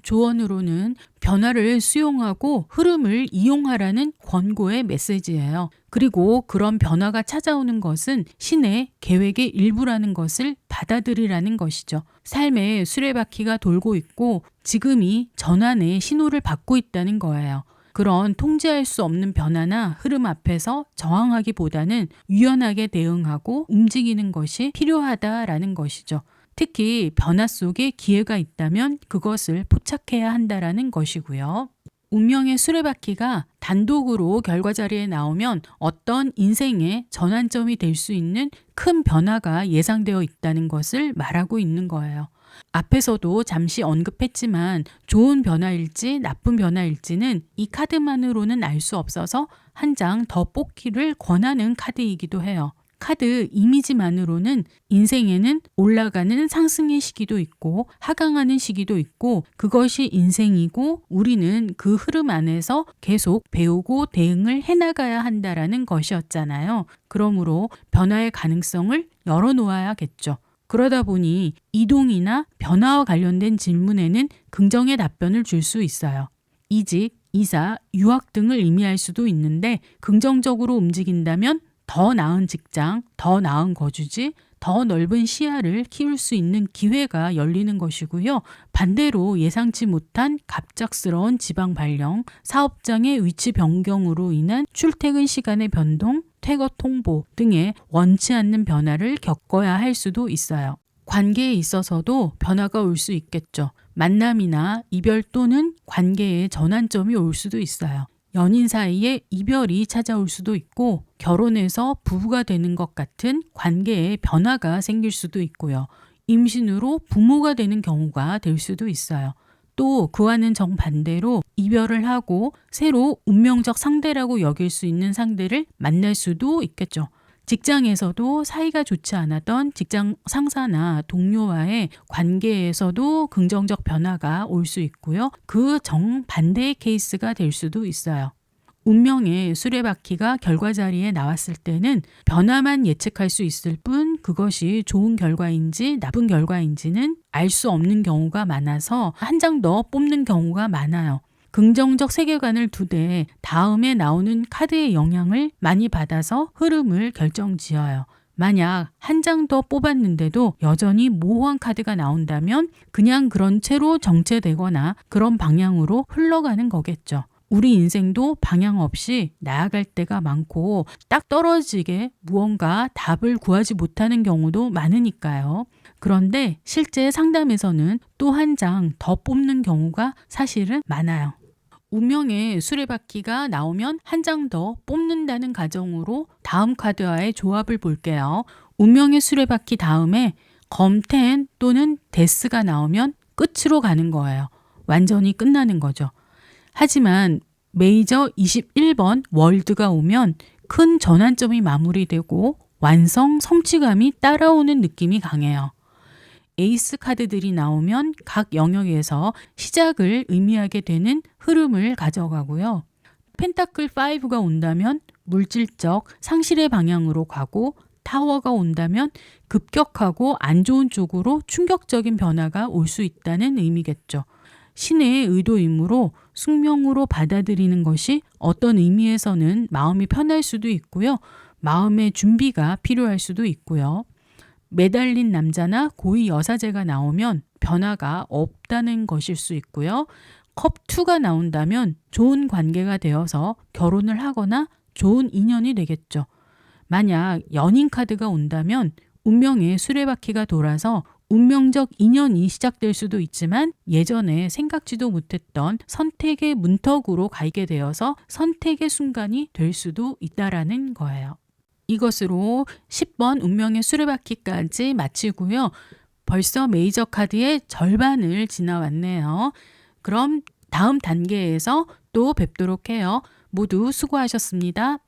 조언으로는 변화를 수용하고 흐름을 이용하라는 권고의 메시지예요. 그리고 그런 변화가 찾아오는 것은 신의 계획의 일부라는 것을 받아들이라는 것이죠. 삶에 수레바퀴가 돌고 있고 지금이 전환의 신호를 받고 있다는 거예요. 그런 통제할 수 없는 변화나 흐름 앞에서 저항하기보다는 유연하게 대응하고 움직이는 것이 필요하다라는 것이죠. 특히 변화 속에 기회가 있다면 그것을 포착해야 한다라는 것이고요. 운명의 수레바퀴가 단독으로 결과자리에 나오면 어떤 인생의 전환점이 될 수 있는 큰 변화가 예상되어 있다는 것을 말하고 있는 거예요. 앞에서도 잠시 언급했지만 좋은 변화일지 나쁜 변화일지는 이 카드만으로는 알 수 없어서 한 장 더 뽑기를 권하는 카드이기도 해요. 카드 이미지만으로는 인생에는 올라가는 상승의 시기도 있고 하강하는 시기도 있고 그것이 인생이고 우리는 그 흐름 안에서 계속 배우고 대응을 해나가야 한다라는 것이었잖아요. 그러므로 변화의 가능성을 열어놓아야겠죠. 그러다 보니 이동이나 변화와 관련된 질문에는 긍정의 답변을 줄 수 있어요. 이직, 이사, 유학 등을 의미할 수도 있는데 긍정적으로 움직인다면 더 나은 직장, 더 나은 거주지, 더 넓은 시야를 키울 수 있는 기회가 열리는 것이고요. 반대로 예상치 못한 갑작스러운 지방 발령, 사업장의 위치 변경으로 인한 출퇴근 시간의 변동, 퇴거 통보 등의 원치 않는 변화를 겪어야 할 수도 있어요. 관계에 있어서도 변화가 올 수 있겠죠. 만남이나 이별 또는 관계의 전환점이 올 수도 있어요. 연인 사이에 이별이 찾아올 수도 있고 결혼해서 부부가 되는 것 같은 관계에 변화가 생길 수도 있고요. 임신으로 부모가 되는 경우가 될 수도 있어요. 또 그와는 정반대로 이별을 하고 새로 운명적 상대라고 여길 수 있는 상대를 만날 수도 있겠죠. 직장에서도 사이가 좋지 않았던 직장 상사나 동료와의 관계에서도 긍정적 변화가 올 수 있고요. 그 정반대의 케이스가 될 수도 있어요. 운명의 수레바퀴가 결과자리에 나왔을 때는 변화만 예측할 수 있을 뿐 그것이 좋은 결과인지 나쁜 결과인지는 알 수 없는 경우가 많아서 한 장 더 뽑는 경우가 많아요. 긍정적 세계관을 두되 다음에 나오는 카드의 영향을 많이 받아서 흐름을 결정지어요. 만약 한 장 더 뽑았는데도 여전히 모호한 카드가 나온다면 그냥 그런 채로 정체되거나 그런 방향으로 흘러가는 거겠죠. 우리 인생도 방향 없이 나아갈 때가 많고 딱 떨어지게 무언가 답을 구하지 못하는 경우도 많으니까요. 그런데 실제 상담에서는 또 한 장 더 뽑는 경우가 사실은 많아요. 운명의 수레바퀴가 나오면 한 장 더 뽑는다는 가정으로 다음 카드와의 조합을 볼게요. 운명의 수레바퀴 다음에 검10 또는 데스가 나오면 끝으로 가는 거예요. 완전히 끝나는 거죠. 하지만 메이저 21번 월드가 오면 큰 전환점이 마무리되고 완성, 성취감이 따라오는 느낌이 강해요. 에이스 카드들이 나오면 각 영역에서 시작을 의미하게 되는 흐름을 가져가고요. 펜타클 5가 온다면 물질적 상실의 방향으로 가고 타워가 온다면 급격하고 안 좋은 쪽으로 충격적인 변화가 올 수 있다는 의미겠죠. 신의 의도이므로 숙명으로 받아들이는 것이 어떤 의미에서는 마음이 편할 수도 있고요. 마음의 준비가 필요할 수도 있고요. 매달린 남자나 고위 여사제가 나오면 변화가 없다는 것일 수 있고요. 컵2가 나온다면 좋은 관계가 되어서 결혼을 하거나 좋은 인연이 되겠죠. 만약 연인 카드가 온다면 운명의 수레바퀴가 돌아서 운명적 인연이 시작될 수도 있지만 예전에 생각지도 못했던 선택의 문턱으로 가게 되어서 선택의 순간이 될 수도 있다라는 거예요. 이것으로 10번 운명의 수레바퀴까지 마치고요. 벌써 메이저 카드의 절반을 지나왔네요. 그럼 다음 단계에서 또 뵙도록 해요. 모두 수고하셨습니다.